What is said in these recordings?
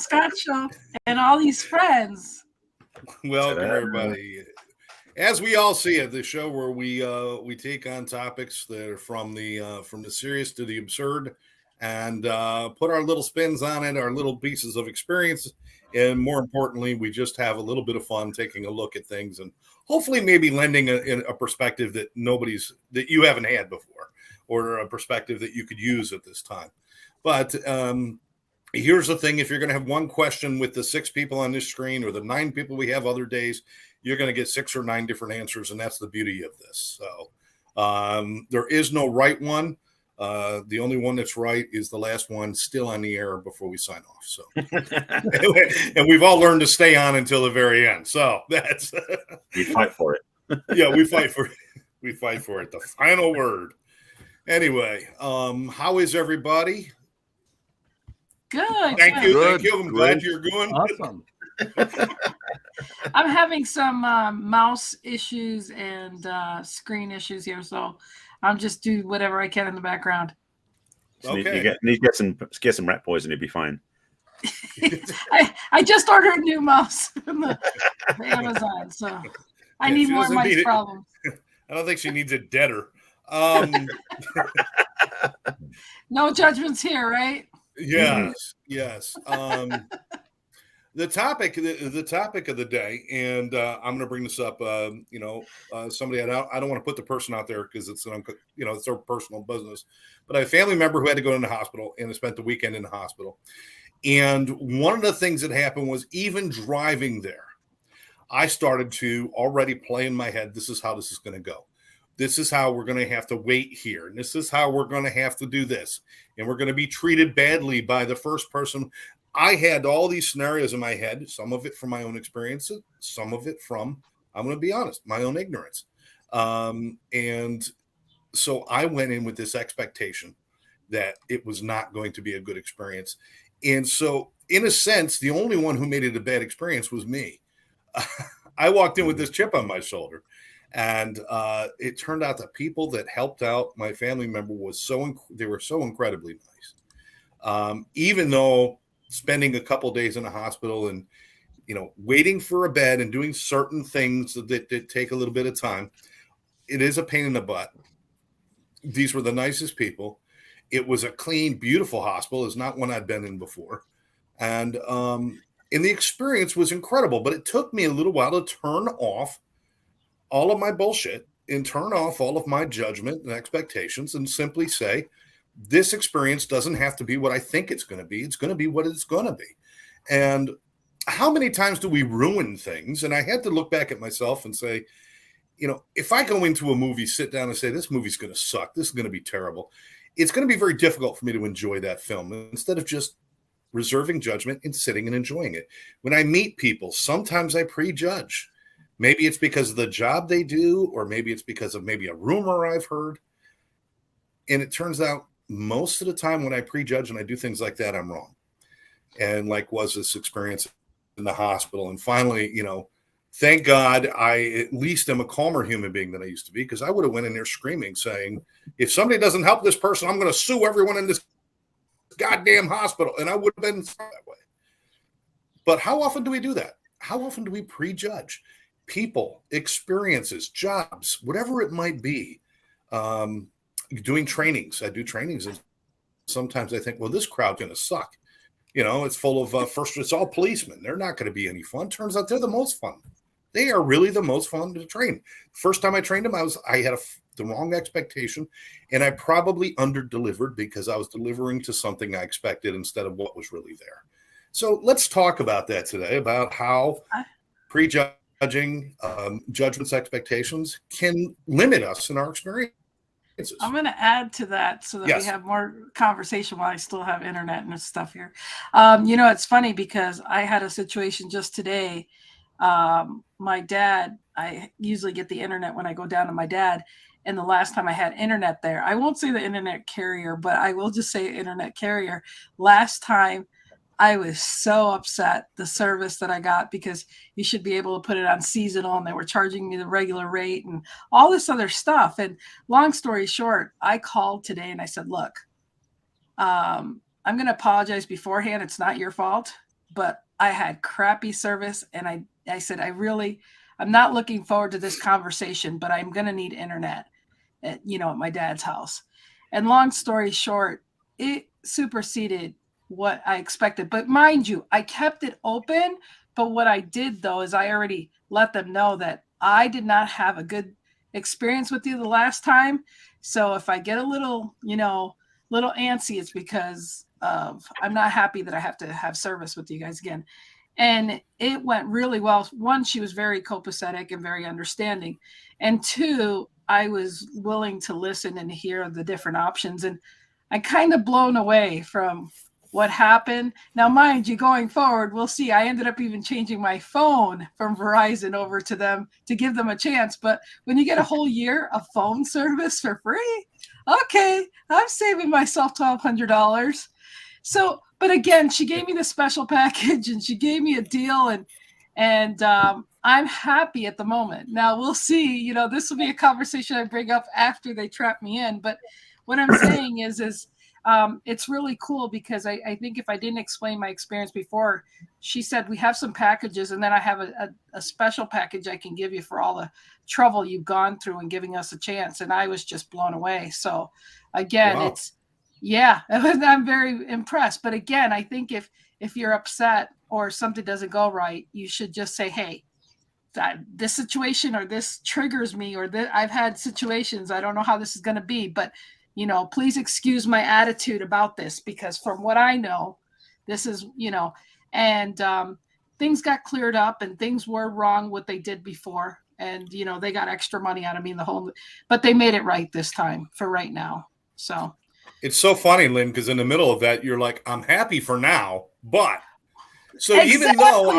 Scott Show and all these friends. Welcome, everybody. As we all see it, the show where we take on topics that are from the serious to the absurd, and put our little spins on it, our little pieces of experience, and more importantly, we just have a little bit of fun taking a look at things, and hopefully maybe lending a perspective that you haven't had before, or a perspective that you could use at this time. But here's the thing: if you're going to have one question with the 6 people on this screen, or the 9 people we have other days, you're going to get 6 or 9 different answers, and that's the beauty of this. So there is no right one. The only one that's right is the last one, still on the air before we sign off. So, and we've all learned to stay on until the very end. So that's we fight for it. Yeah, we fight for it. We fight for it. The final word. Anyway, how is everybody? Good. Thank you. Good. Thank you. I'm glad you're going. Awesome. I'm having some mouse issues and screen issues here, so I'm just do whatever I can in the background. Okay. You need to get some rat poison, you'll be fine. I just ordered a new mouse from the Amazon, so I need more mice problems. I don't think she needs it deader. No judgments here, right? Yes, yes. The topic of the day, and I'm going to bring this up. Somebody I don't want to put the person out there because it's their personal business. But I have a family member who had to go into the hospital and spent the weekend in the hospital. And one of the things that happened was, even driving there, I started to already play in my head, this is how this is going to go. This is how we're going to have to wait here. And this is how we're going to have to do this. And we're going to be treated badly by the first person. I had all these scenarios in my head, some of it from my own experiences, some of it from, I'm going to be honest, my own ignorance. And so I went in with this expectation that it was not going to be a good experience. And so, in a sense, the only one who made it a bad experience was me. I walked in with this chip on my shoulder. And it turned out that people that helped out my family member were so incredibly nice. Even though spending a couple days in the hospital and waiting for a bed and doing certain things that take a little bit of time, it is a pain in the butt. These were the nicest people. It was a clean, beautiful hospital. It's not one I'd been in before, and the experience was incredible. But it took me a little while to turn off all of my bullshit and turn off all of my judgment and expectations and simply say, this experience doesn't have to be what I think it's going to be. It's going to be what it's going to be. And how many times do we ruin things? And I had to look back at myself and say, if I go into a movie, sit down and say, this movie's going to suck, this is going to be terrible, it's going to be very difficult for me to enjoy that film instead of just reserving judgment and sitting and enjoying it. When I meet people, sometimes I prejudge. Maybe it's because of the job they do, or maybe it's because of maybe a rumor I've heard. And it turns out most of the time when I prejudge and I do things like that, I'm wrong. And like was this experience in the hospital. And finally, thank God I at least am a calmer human being than I used to be, because I would have went in there screaming, saying, if somebody doesn't help this person, I'm going to sue everyone in this goddamn hospital. And I would have been that way. But how often do we do that? How often do we prejudge people, experiences, jobs, whatever it might be? Doing trainings. I do trainings, and sometimes I think, well, this crowd's going to suck. It's full of it's all policemen. They're not going to be any fun. Turns out they're the most fun. They are really the most fun to train. First time I trained them, I had the wrong expectation, and I probably under-delivered because I was delivering to something I expected instead of what was really there. So let's talk about that today, about how prejudging, judgments, expectations can limit us in our experience. I'm going to add to that so that Yes. we have more conversation while I still have internet and stuff here. It's funny because I had a situation just today. My dad, I usually get the internet when I go down to my dad. And the last time I had internet there, I won't say the internet carrier, but I will just say internet carrier. Last time I was so upset, the service that I got, because you should be able to put it on seasonal and they were charging me the regular rate and all this other stuff. And long story short, I called today and I said, look, I'm going to apologize beforehand. It's not your fault. but I had crappy service, and I said, I'm not looking forward to this conversation, but I'm going to need internet at my dad's house. And long story short, it superseded what I expected. But mind you, I kept it open. But what I did though is I already let them know that I did not have a good experience with you the last time. So if I get a little antsy, it's because of I'm not happy that I have to have service with you guys again. And it went really well. One, she was very copacetic and very understanding. And two, I was willing to listen and hear the different options. And I kind of blown away from what happened. Now, mind you, going forward, we'll see. I ended up even changing my phone from Verizon over to them to give them a chance. But when you get a whole year of phone service for free, okay, I'm saving myself $1,200. So, but again, she gave me the special package and she gave me a deal, and I'm happy at the moment. Now we'll see. This will be a conversation I bring up after they trap me in. But what I'm saying is it's really cool because I think if I didn't explain my experience before, she said we have some packages, and then I have a special package I can give you for all the trouble you've gone through and giving us a chance. And I was just blown away. So again, Wow. yeah, I'm very impressed. But again, I think if you're upset or something doesn't go right, you should just say, hey, this situation or this triggers me, or I've had situations, I don't know how this is going to be, but please excuse my attitude about this, because from what I know, this is, and things got cleared up and things were wrong what they did before. And, they got extra money out of me in the whole, but they made it right this time for right now. So It's so funny, Lynn, because in the middle of that, you're like, I'm happy for now, but so even though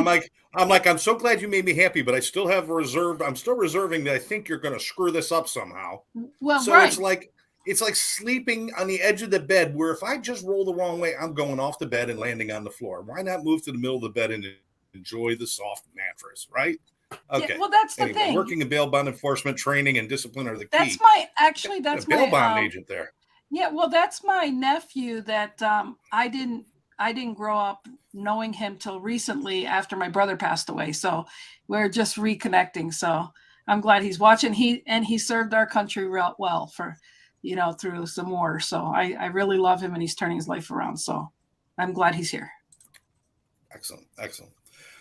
I'm so glad you made me happy, but I still have I'm still reserving that I think you're going to screw this up somehow. Well, so right. it's like sleeping on the edge of the bed, where if I just roll the wrong way, I'm going off the bed and landing on the floor. Why not move to the middle of the bed and enjoy the soft mattress, right? Okay. Yeah, well, that's the anyway, thing. Working in bail bond enforcement, training and discipline are the key. That's a bail bond agent there. Yeah, well, that's my nephew that I didn't grow up knowing him till recently after my brother passed away. So we're just reconnecting. So I'm glad he's watching. He served our country real well for, through some war. So I really love him, and he's turning his life around. So I'm glad he's here. Excellent.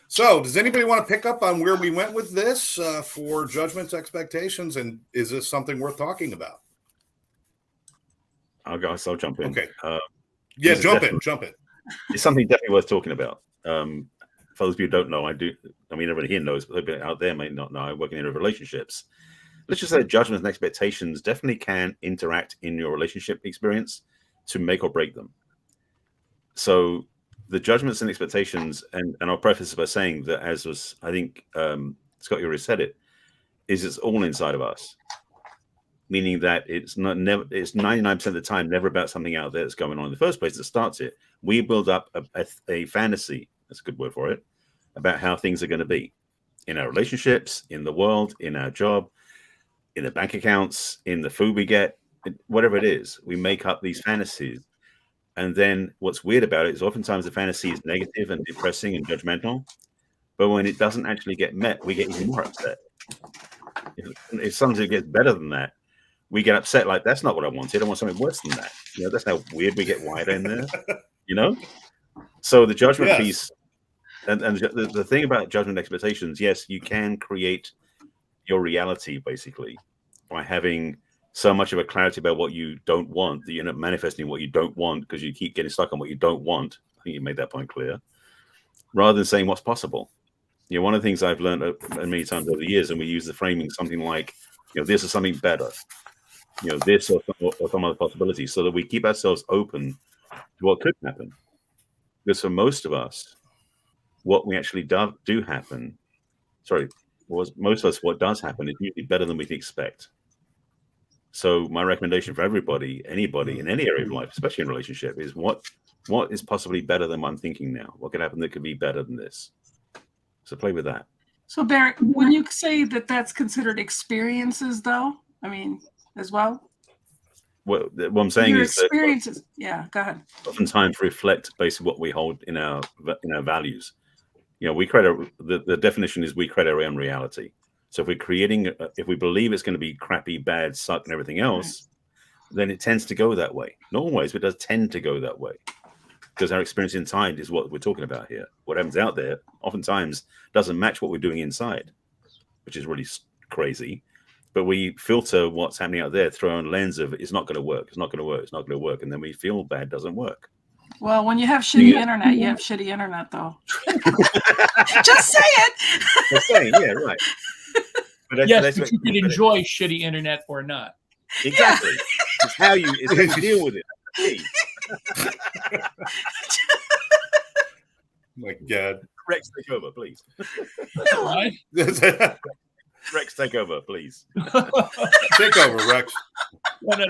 So does anybody want to pick up on where we went with this for judgments, expectations, and is this something worth talking about? I'll jump in. Okay. Yeah, jump in. It's something definitely worth talking about. For those of you who don't know, everybody here knows, but people out there may not know. I work in relationships. Let's just say judgments and expectations definitely can interact in your relationship experience to make or break them. So the judgments and expectations, and I'll preface by saying that, as was, I think, Scott, you already said it, it's all inside of us. Meaning that it's 99% of the time never about something out there that's going on in the first place that starts it. We build up a fantasy, that's a good word for it, about how things are going to be in our relationships, in the world, in our job, in the bank accounts, in the food we get, whatever it is. We make up these fantasies. And then what's weird about it is oftentimes the fantasy is negative and depressing and judgmental. But when it doesn't actually get met, we get even more upset. If something gets better than that, we get upset, like, that's not what I wanted. I want something worse than that. That's how weird we get wired in there, So the judgment piece, and the thing about judgment expectations, yes, you can create your reality, basically, by having so much of a clarity about what you don't want that you're not manifesting what you don't want because you keep getting stuck on what you don't want. I think you made that point clear. Rather than saying what's possible. One of the things I've learned many times over the years, and we use the framing something like, this is something better. This or some other possibilities, so that we keep ourselves open to what could happen. Because for most of us, what we actually do happen, most of us, what does happen is usually better than we can expect. So my recommendation for anybody in any area of life, especially in relationship, is what is possibly better than what I'm thinking now? What could happen that could be better than this? So play with that. So Barrett, when you say that that's considered experiences, though, as well? what I'm saying Your is that experiences. Yeah, go ahead. oftentimes reflect basically what we hold in our values. We create the definition is we create our own reality. So if we're creating, if we believe it's going to be crappy, bad, suck, and everything else, then it tends to go that way. Not always, but it does tend to go that way. Because our experience inside is what we're talking about here. What happens out there oftentimes doesn't match what we're doing inside, which is really crazy. But we filter what's happening out there through our own lens of it's not going to work, it's not going to work, it's not going to work. And then we feel bad doesn't work. Well, when you have shitty internet, you have shitty internet, though. Just say it. Just saying, yeah, right. But but you can enjoy shitty internet or not. Exactly. It's how you deal with it. Hey. My God. Rex, take over, please. Right? Rex, take over, please. Take over, Rex. No.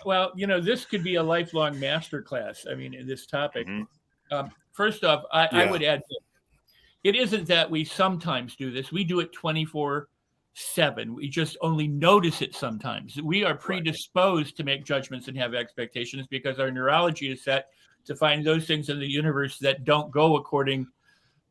Well, this could be a lifelong masterclass. I mean, in this topic. Mm-hmm. First off, I would add, it isn't that we sometimes do this. We do it 24/7. We just only notice it sometimes. We are predisposed to make judgments and have expectations because our neurology is set to find those things in the universe that don't go according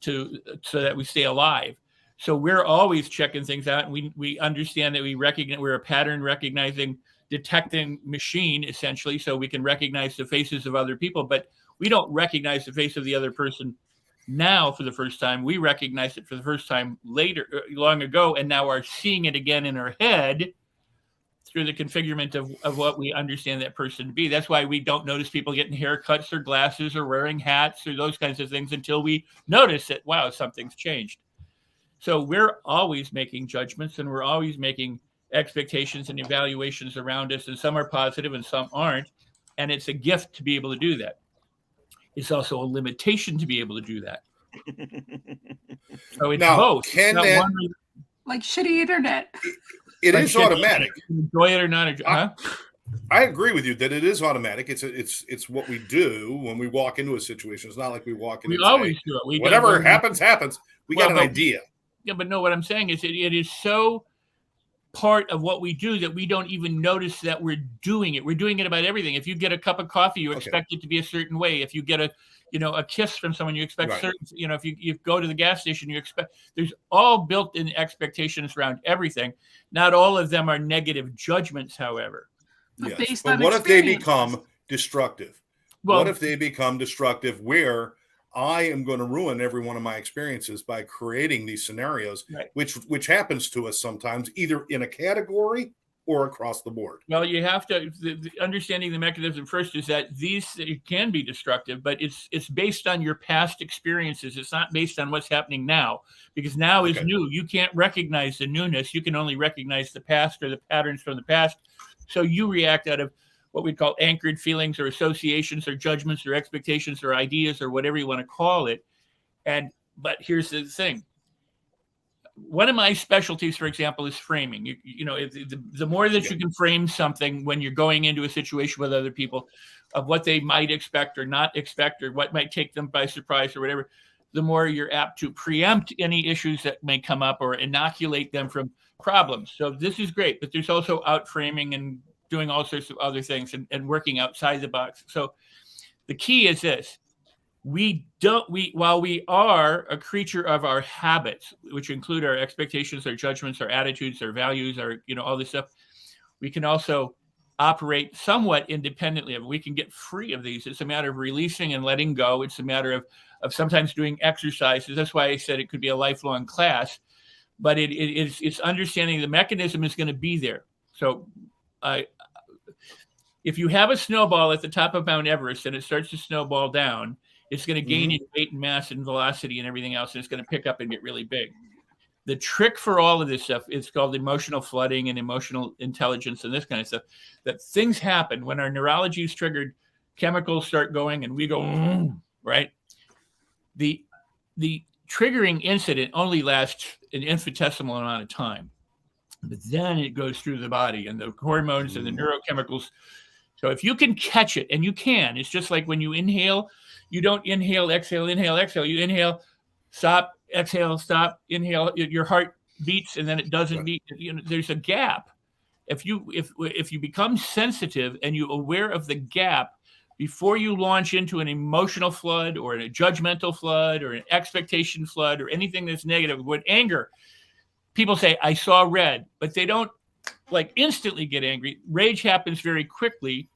to, so that we stay alive. So we're always checking things out, and we understand that we're a pattern recognizing, detecting machine, essentially, so we can recognize the faces of other people, but we don't recognize the face of the other person now for the first time. We recognize it for the first time later, long ago, and now are seeing it again in our head through the configurement of what we understand that person to be. That's why we don't notice people getting haircuts or glasses or wearing hats or those kinds of things until we notice that, wow, something's changed. So we're always making judgments, and we're always making expectations and evaluations around us, and some are positive and some aren't. And it's a gift to be able to do that. It's also a limitation to be able to do that. So it's both. Can that, like shitty internet. It is automatic. Enjoy it or not? I agree with you that it is automatic. It's what we do when we walk into a situation. It's not like we walk in. We always do it. Whatever happens. We got an idea. Yeah, but no, what I'm saying is it is so part of what we do that we don't even notice that we're doing it. We're doing it about everything. If you get a cup of coffee, you expect it to be a certain way. If you get a kiss from someone, you expect certain, if you go to the gas station, you expect, there's all built-in expectations around everything. Not all of them are negative judgments, however. Yes. But what if they become destructive? Well, what if they become destructive where I am going to ruin every one of my experiences by creating these scenarios, which happens to us sometimes, either in a category or across the board? Well, you have to understanding the mechanism first is that it can be destructive, but it's based on your past experiences. It's not based on what's happening now, because now is new. You can't recognize the newness. You can only recognize the past or the patterns from the past. So you react out of what we call anchored feelings or associations or judgments or expectations or ideas or whatever you want to call it. But here's the thing. One of my specialties, for example, is framing. The more that you can frame something when you're going into a situation with other people of what they might expect or not expect or what might take them by surprise or whatever, the more you're apt to preempt any issues that may come up or inoculate them from problems. So this is great, but there's also out framing and doing all sorts of other things and working outside the box. So the key is this. While we are a creature of our habits, which include our expectations, our judgments, our attitudes, our values, all this stuff, we can also operate somewhat independently of it. We can get free of these. It's a matter of releasing and letting go. It's a matter of sometimes doing exercises. That's why I said it could be a lifelong class, but it's understanding the mechanism is going to be there. So if you have a snowball at the top of Mount Everest and it starts to snowball down, it's going to gain in weight and mass and velocity and everything else, and it's going to pick up and get really big. The trick for all of this stuff is called emotional flooding and emotional intelligence and this kind of stuff, that things happen when our neurology is triggered, chemicals start going and we go, right? The triggering incident only lasts an infinitesimal amount of time, but then it goes through the body and the hormones and the neurochemicals. So if you can catch it, and you can, it's just like when you inhale, you don't inhale, exhale, exhale. You inhale, stop, exhale, stop, inhale. Your heart beats, and then it doesn't beat. There's a gap. if you become sensitive and you're aware of the gap before you launch into an emotional flood or a judgmental flood or an expectation flood or anything that's negative. With anger, people say, I saw red, but they don't like instantly get angry. Rage happens very quickly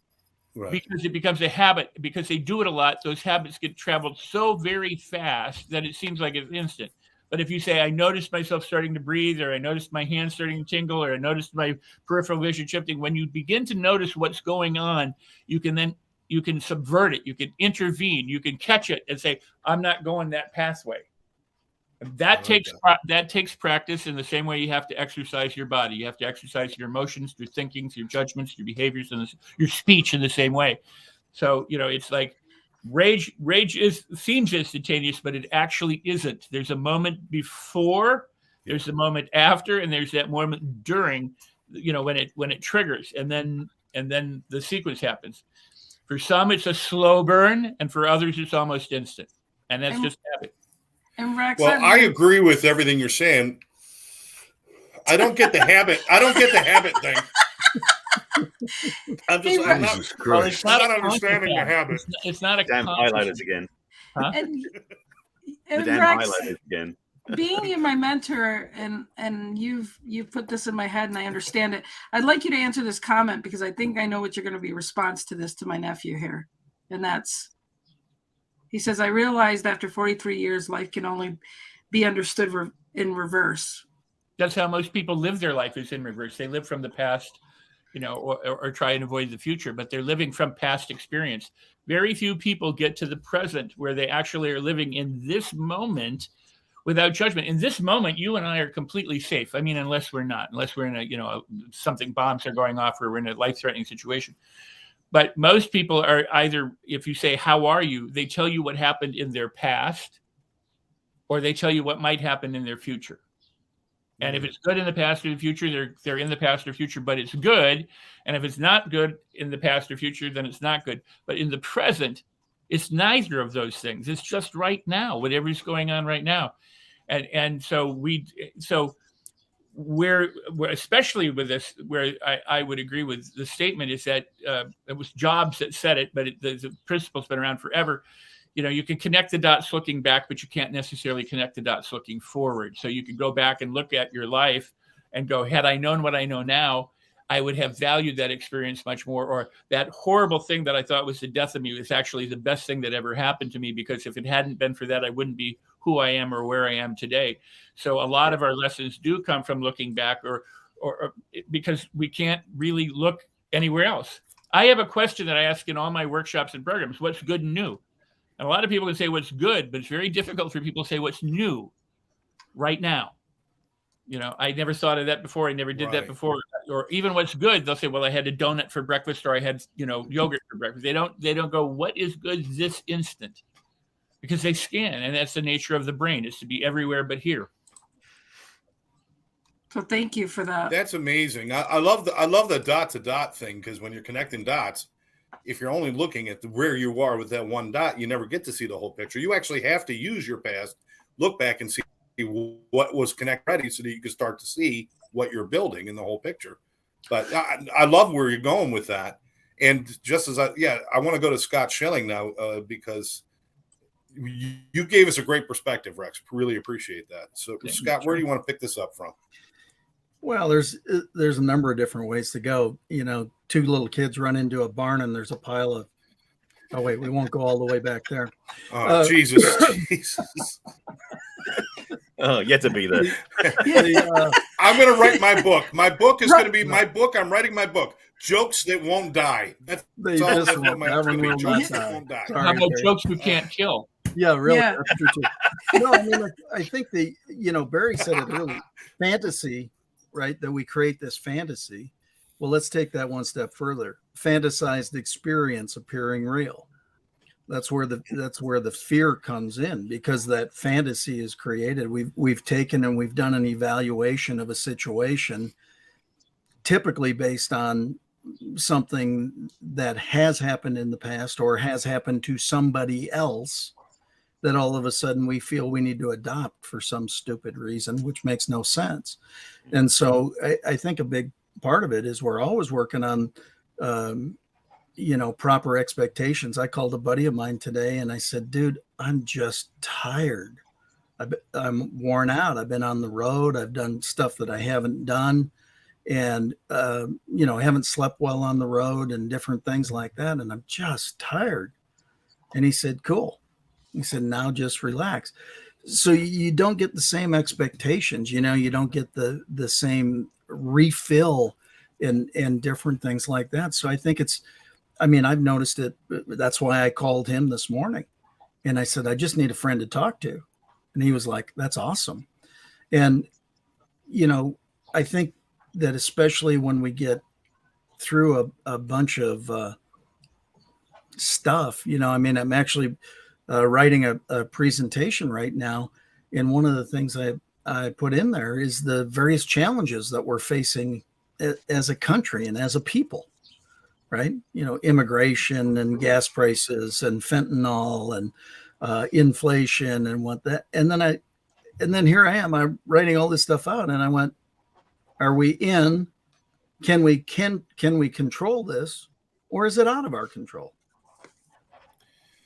because it becomes a habit. Because they do it a lot, those habits get traveled so very fast that it seems like it's instant. But if you say, I noticed myself starting to breathe, or I noticed my hands starting to tingle, or I noticed my peripheral vision shifting, when you begin to notice what's going on, you can subvert it, you can intervene, you can catch it and say, I'm not going that pathway. That takes practice in the same way you have to exercise your body. You have to exercise your emotions, your thinkings, your judgments, your behaviors, and your speech in the same way. So, it's like rage seems instantaneous, but it actually isn't. There's a moment before, there's a moment after, and there's that moment during, when it triggers, and then the sequence happens. For some, it's a slow burn, and for others, it's almost instant. And that's just habit. And Rex, I agree with everything you're saying. I don't get the habit. I don't get the habit thing. I'm not understanding the habit. It's not a damn highlighters again. Huh? And damn Rex, highlighters again. Being my mentor, and you've put this in my head, and I understand it. I'd like you to answer this comment, because I think I know what you're going to be response to this, to my nephew here, and that's. He says, I realized after 43 years, life can only be understood in reverse. That's how most people live their life, is in reverse. They live from the past, or try and avoid the future, but they're living from past experience. Very few people get to the present where they actually are living in this moment without judgment. In this moment, you and I are completely safe. I mean, unless we're in something, bombs are going off, or we're in a life-threatening situation. But most people are either, if you say, how are you? They tell you what happened in their past, or they tell you what might happen in their future. And if it's good in the past or the future, they're in the past or future, but it's good. And if it's not good in the past or future, then it's not good. But in the present, it's neither of those things. It's just right now, whatever's going on right now. And so where especially with this, where I would agree with the statement, is that it was Jobs that said it, but the principle's been around forever. You can connect the dots looking back, but you can't necessarily connect the dots looking forward. So you could go back and look at your life and go, had I known what I know now, I would have valued that experience much more. Or that horrible thing that I thought was the death of me was actually the best thing that ever happened to me, because if it hadn't been for that, I wouldn't be who I am or where I am today. So a lot of our lessons do come from looking back, or because we can't really look anywhere else. I have a question that I ask in all my workshops and programs: what's good and new? And a lot of people can say what's good, but it's very difficult for people to say what's new right now. I never thought of that before. I never did that before. Or even what's good, they'll say, well, I had a donut for breakfast, or I had, yogurt for breakfast. They don't go, what is good this instant? Because they scan, and that's the nature of the brain, is to be everywhere but here. So thank you for that. That's amazing. I love the dot to dot thing, because when you're connecting dots, if you're only looking at where you are with that one dot, you never get to see the whole picture. You actually have to use your past, look back and see what was connected already, so that you can start to see what you're building in the whole picture. But I love where you're going with that. And just as I want to go to Scott Schilling now, because you gave us a great perspective, Rex. Really appreciate that. So Scott, where do you want to pick this up from? Well, there's a number of different ways to go. Two little kids run into a barn, and there's a pile of. Oh wait, we won't go all the way back there. Oh, Jesus. Oh, yet to be there. I'm going to write my book. My book is going to be my book. I'm writing my book. Jokes that won't die. That's all. That's what my jokes that won't die. How about jokes you can't kill? Yeah, really. Yeah. That's true too. No, I mean, I think Barry said it earlier. Fantasy, right? That we create this fantasy. Well, let's take that one step further. Fantasized experience appearing real. That's where the fear comes in, because that fantasy is created. We've taken and we've done an evaluation of a situation, typically based on something that has happened in the past or has happened to somebody else, that all of a sudden we feel we need to adopt for some stupid reason, which makes no sense. And so I think a big part of it is we're always working on, proper expectations. I called a buddy of mine today and I said, dude, I'm just tired. I'm worn out. I've been on the road. I've done stuff that I haven't done, and haven't slept well on the road and different things like that. And I'm just tired. And he said, cool. He said, now just relax. So you don't get the same expectations, you don't get the same refill and different things like that. So I think I've noticed it. That's why I called him this morning and I said, I just need a friend to talk to. And he was like, that's awesome. And, I think that especially when we get through a bunch of stuff, I'm actually writing a presentation right now. And one of the things I put in there is the various challenges that we're facing as a country and as a people, right? Immigration and gas prices and fentanyl and inflation and and then here I am, I'm writing all this stuff out. And I went, can we control this, or is it out of our control?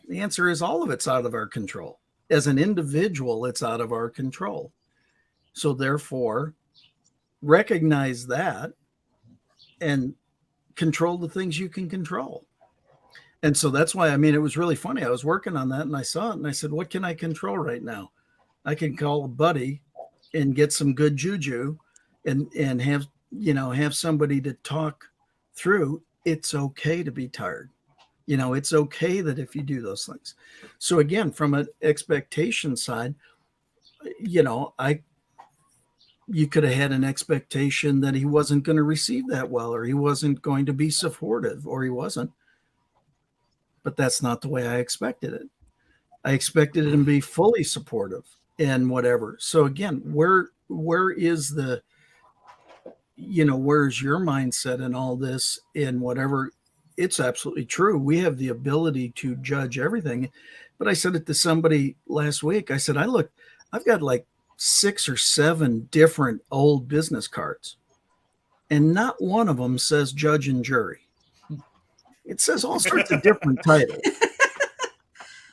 The answer is all of it's out of our control. As an individual, it's out of our control. So therefore, recognize that and control the things you can control. And so that's why, it was really funny. I was working on that and I saw it and I said, what can I control right now? I can call a buddy and get some good juju and have somebody to talk through. It's okay to be tired. It's okay that if you do those things. So again, from an expectation side, you could have had an expectation that he wasn't going to receive that well, or he wasn't going to be supportive, or he wasn't. But that's not the way I expected it. I expected him to be fully supportive and whatever. So again, where is where's your mindset in all this and whatever? It's absolutely true. We have the ability to judge everything. But I said it to somebody last week. I said, I've got like 6 or 7 different old business cards, and not one of them says judge and jury. It says all sorts of different titles,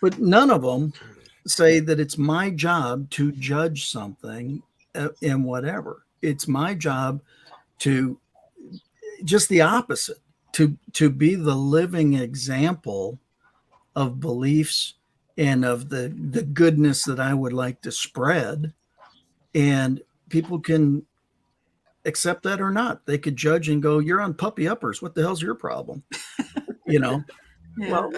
but none of them say that it's my job to judge something and whatever. It's my job to just the opposite, to be the living example of beliefs and of the goodness that I would like to spread. And people can accept that or not. They could judge and go, you're on puppy uppers. What the hell's your problem? Yeah. Well,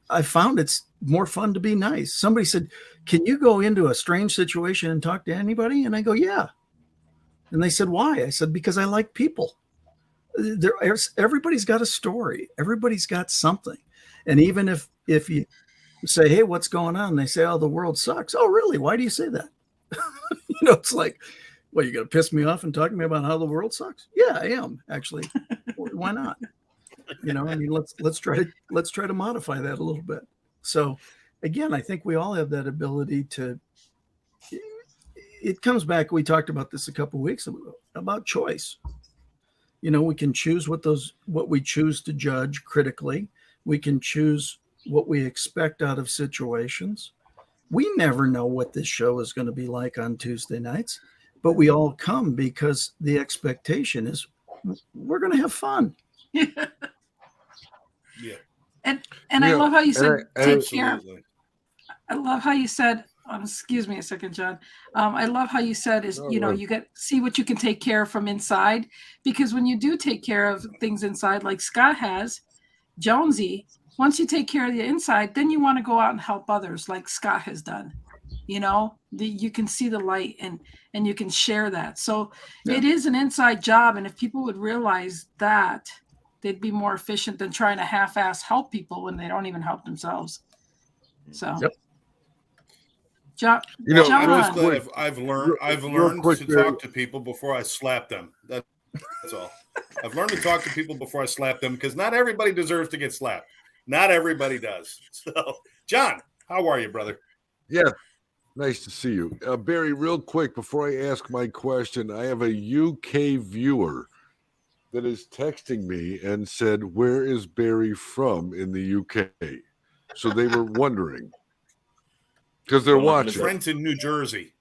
I found it's more fun to be nice. Somebody said, can you go into a strange situation and talk to anybody? And I go, yeah. And they said, why? I said, because I like people. Everybody's got a story. Everybody's got something. And even if you say, hey, what's going on? And they say, oh, the world sucks. Oh, really? Why do you say that? It's like, well, you're going to piss me off and talk to me about how the world sucks? Yeah, I am actually. Why not? Let's try to modify that a little bit. So again, I think we all have that ability to, it comes back. We talked about this a couple of weeks ago about choice. We can choose what we choose to judge critically. We can choose what we expect out of situations. We never know what this show is going to be like on Tuesday nights, but we all come because the expectation is we're going to have fun. Yeah. And I love how you said take care. I love how you said, excuse me a second, John. I love how you said you see what you can take care of from inside, because when you do take care of things inside, like Scott has, Jonesy, once you take care of the inside, then you want to go out and help others like Scott has done. You can see the light and you can share that. So It is an inside job. And if people would realize that, they'd be more efficient than trying to half-ass help people when they don't even help themselves. So, John, I've learned to talk to people before I slap them. That's all. I've learned to talk to people before I slap them, because not everybody deserves to get slapped. Not everybody does. So, John, how are you, brother? Yeah, Nice to see you. Barry, real quick, before I ask my question, I have a UK viewer that is texting me and said, "Where is Barry from in the UK?" So they were wondering because they're watching. Trenton, New Jersey.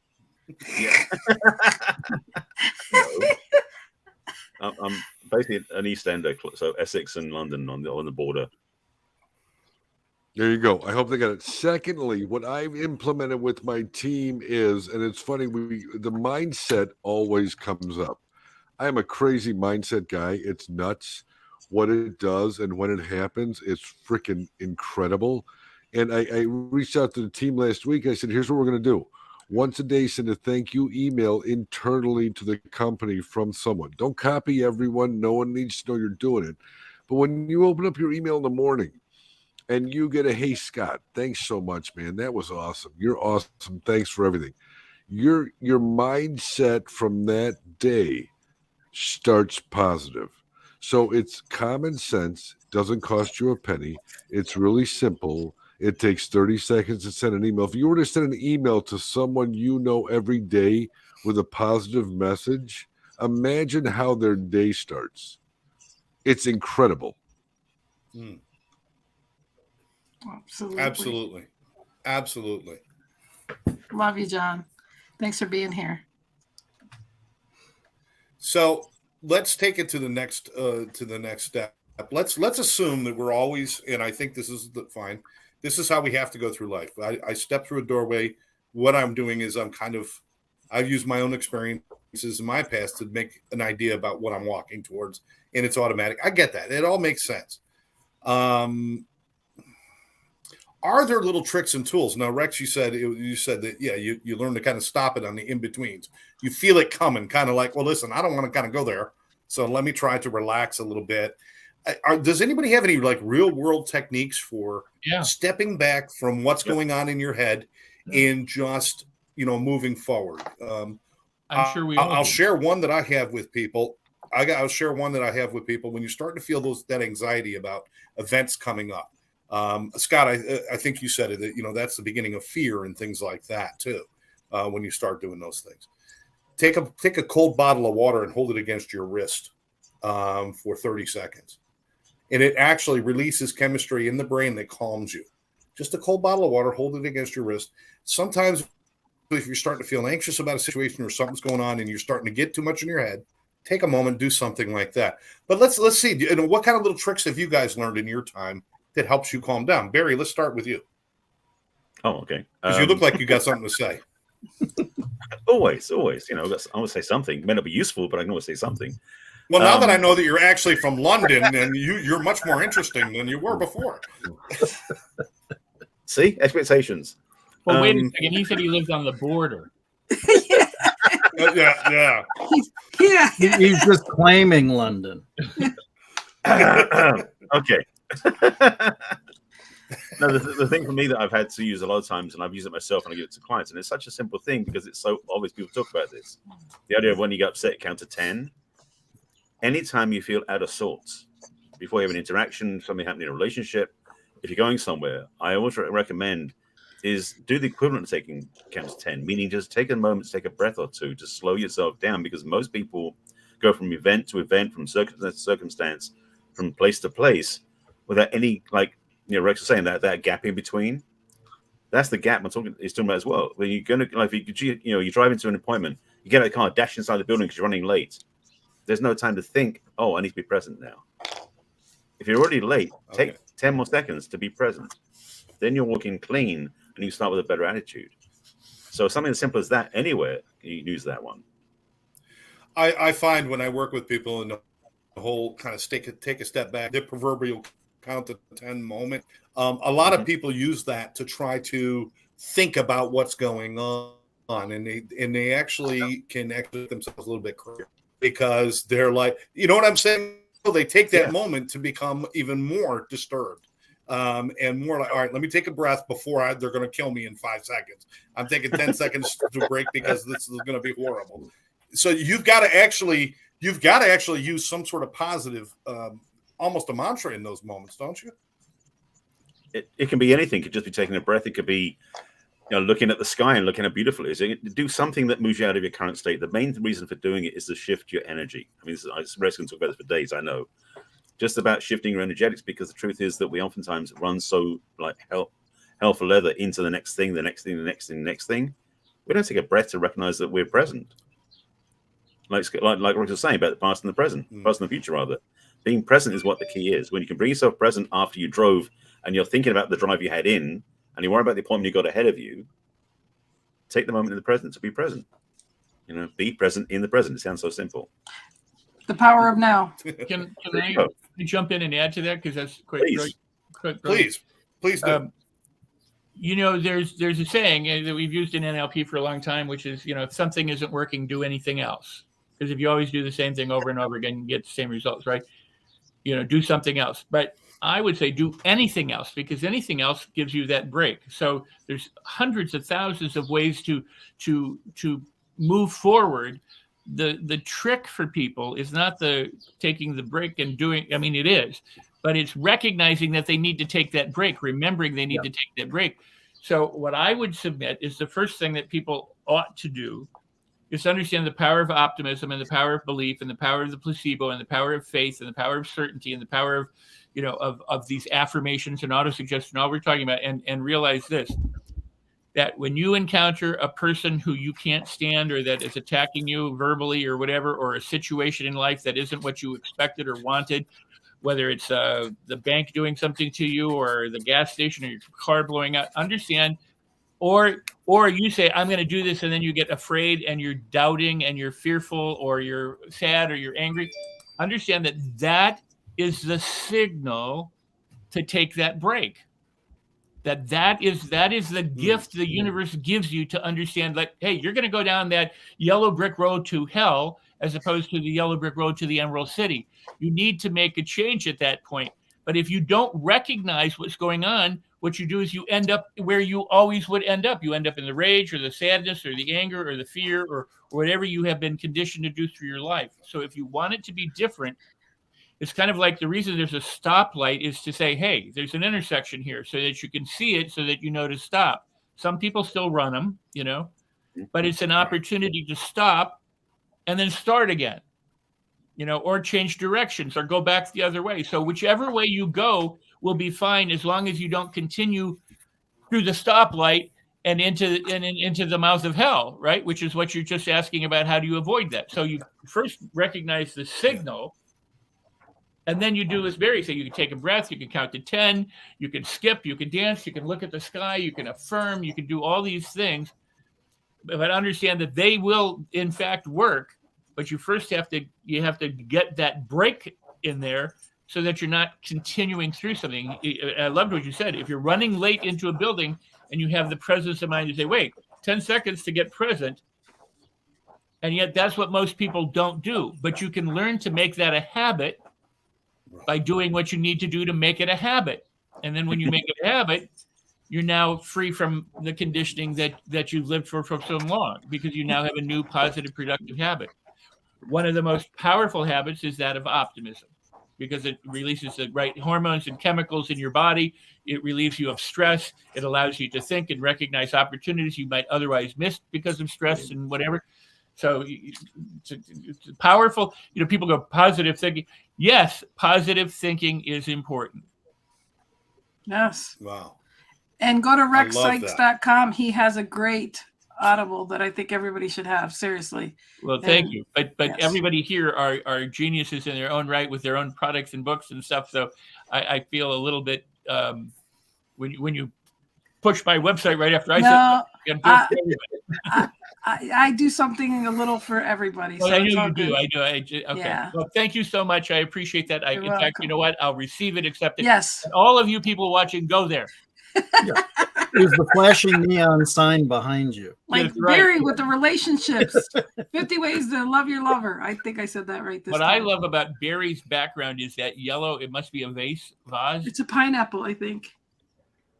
Yeah. No. I'm basically an East Ender, so Essex and London on the border. There you go. I hope they got it. Secondly, what I've implemented with my team is, and it's funny, the mindset always comes up. I am a crazy mindset guy. It's nuts what it does, and when it happens, it's freaking incredible. And I reached out to the team last week. I said, here's what we're going to do. Once a day, send a thank you email internally to the company from someone. Don't copy everyone. No one needs to know you're doing it. But when you open up your email in the morning and you get a, "Hey, Scott, thanks so much, man. That was awesome. You're awesome. Thanks for everything." Your mindset from that day starts positive. So it's common sense, doesn't cost you a penny. It's really simple. It takes 30 seconds to send an email. If you were to send an email to someone you know every day with a positive message, imagine how their day starts. It's incredible. Absolutely. Absolutely. Love you, John. Thanks for being here. So let's take it to the next step. Let's assume that we're always, and I think this is fine. This is how we have to go through life. I step through a doorway. What I'm doing is I've used my own experiences in my past to make an idea about what I'm walking towards, and it's automatic. I get that. It all makes sense. Are there little tricks and tools? Now, Rex, you said that, yeah, you learn to kind of stop it on the in-betweens. You feel it coming, kind of like, well, listen, I don't want to kind of go there, so let me try to relax a little bit. Does anybody have any like real-world techniques for stepping back from what's going on in your head and just, moving forward? I'm sure I'll share one that I have with people. I'll share one that I have with people when you start to feel that anxiety about events coming up. Scott, I think you said it, that, that's the beginning of fear and things like that too. When you start doing those things, take a cold bottle of water and hold it against your wrist for 30 seconds. And it actually releases chemistry in the brain that calms you. Just a cold bottle of water, hold it against your wrist. Sometimes if you're starting to feel anxious about a situation or something's going on and you're starting to get too much in your head, take a moment, do something like that. But let's see, what kind of little tricks have you guys learned in your time that helps you calm down? Barry, let's start with you. Oh, okay. Because you look like you got something to say. Always. I want to say something. It may not be useful, but I can always say something. Well, now that I know that you're actually from London, and you're much more interesting than you were before. See, expectations. Well, wait a second. He said he lived on the border. Yeah. He's just claiming London. Okay. No, the thing for me that I've had to use a lot of times, and I've used it myself and I give it to clients, and it's such a simple thing because it's so obvious. People talk about this. The idea of when you get upset, count to 10. Anytime you feel out of sorts, before you have an interaction, something happening in a relationship, if you're going somewhere, I always recommend is do the equivalent of taking count to 10, meaning just take a moment to take a breath or two to slow yourself down, because most people go from event to event, from circumstance to circumstance, from place to place, without any, like, Rex was saying, that gap in between. That's the gap he's talking about as well. When you're gonna, like, you drive into an appointment, you get out of the car, dash inside the building because you're running late. There's no time to think, oh, I need to be present now. If you're already late, take 10 more seconds to be present. Then you're walking clean and you start with a better attitude. So something as simple as that, anywhere, you use that one. I find when I work with people in the whole kind of take a step back, the proverbial count to 10 moment, a lot of people use that to try to think about what's going on, and they actually can actually themselves a little bit clearer, because they're like, you know what I'm saying? They take that moment to become even more disturbed. And more like, all right, let me take a breath before they're going to kill me in 5 seconds. I'm taking 10 seconds to break because this is going to be horrible. So you've got to actually use some sort of positive, almost a mantra in those moments, don't you? It can be anything. It could just be taking a breath. It could be looking at the sky and looking how beautiful it is. Do something that moves you out of your current state. The main reason for doing it is to shift your energy. I mean, Rez can talk about this for days, I know. Just about shifting your energetics, because the truth is that we oftentimes run so like hell for leather into the next thing, the next thing, the next thing, the next thing. We don't take a breath to recognize that we're present. Like Rick was saying about the past and the present, past and the future, rather. Being present is what the key is. When you can bring yourself present after you drove and you're thinking about the drive you had in, and you worry about the appointment you got ahead of you, take the moment in the present to be present. Be present in the present. It sounds so simple. The power of now. Can I jump in and add to that? Because that's quick. Please do. There's a saying that we've used in NLP for a long time, which is, if something isn't working, do anything else. Because if you always do the same thing over and over again, you get the same results, right? Do something else. But I would say do anything else, because anything else gives you that break. So there's hundreds of thousands of ways to move forward. The trick for people is not the taking the break and doing. I mean, it is, but it's recognizing that they need to take that break, remembering they need to take that break. So what I would submit is the first thing that people ought to do is understand the power of optimism and the power of belief and the power of the placebo and the power of faith and the power of certainty and the power of of these affirmations and autosuggestion, all we're talking about, and realize this, that when you encounter a person who you can't stand or that is attacking you verbally or whatever, or a situation in life that isn't what you expected or wanted, whether it's the bank doing something to you or the gas station or your car blowing out, understand, or you say, I'm going to do this, and then you get afraid and you're doubting and you're fearful or you're sad or you're angry, understand that is the signal to take that break. That is the gift the universe gives you to understand, like, hey, you're going to go down that yellow brick road to hell as opposed to the yellow brick road to the Emerald City. You need to make a change at that point. But if you don't recognize what's going on, what you do is you end up where you always would end up. You end up in the rage or the sadness or the anger or the fear or whatever you have been conditioned to do through your life. So if you want it to be different, it's kind of like the reason there's a stoplight is to say, hey, there's an intersection here so that you can see it, so that you know to stop. Some people still run them, but it's an opportunity to stop and then start again, or change directions or go back the other way. So whichever way you go will be fine, as long as you don't continue through the stoplight and into the mouth of hell, right? Which is what you're just asking about. How do you avoid that? So you first recognize the signal. And then you do as Barry said, you can take a breath, you can count to 10, you can skip, you can dance, you can look at the sky, you can affirm, you can do all these things, but understand that they will in fact work. But you first have to get that break in there so that you're not continuing through something. I loved what you said. If you're running late into a building and you have the presence of mind to say, wait, 10 seconds to get present. And yet that's what most people don't do. But you can learn to make that a habit by doing what you need to do to make it a habit. And then when you make it a habit, you're now free from the conditioning that you've lived for so long, because you now have a new positive, productive habit. One of the most powerful habits is that of optimism, because it releases the right hormones and chemicals in your body. It relieves you of stress. It allows you to think and recognize opportunities you might otherwise miss because of stress and whatever. So it's powerful. People go positive thinking. Yes, positive thinking is important. Yes. Wow. And go to rexsykes.com. He has a great Audible that I think everybody should have. Seriously. Well, thank you. But yes. Everybody here are geniuses in their own right with their own products and books and stuff. So I feel a little bit when you push my website right after I do something a little for everybody. Well, so I know you do. I do. Okay. Yeah. Well, thank you so much. I appreciate that. In fact, you know what? I'll receive it, accept it. Yes. And all of you people watching, go there. Yeah. There's the flashing neon sign behind you. Like Barry with the relationships. 50 ways to love your lover. I think I said that right this time. What I love about Barry's background is that yellow, it must be a vase. It's a pineapple, I think.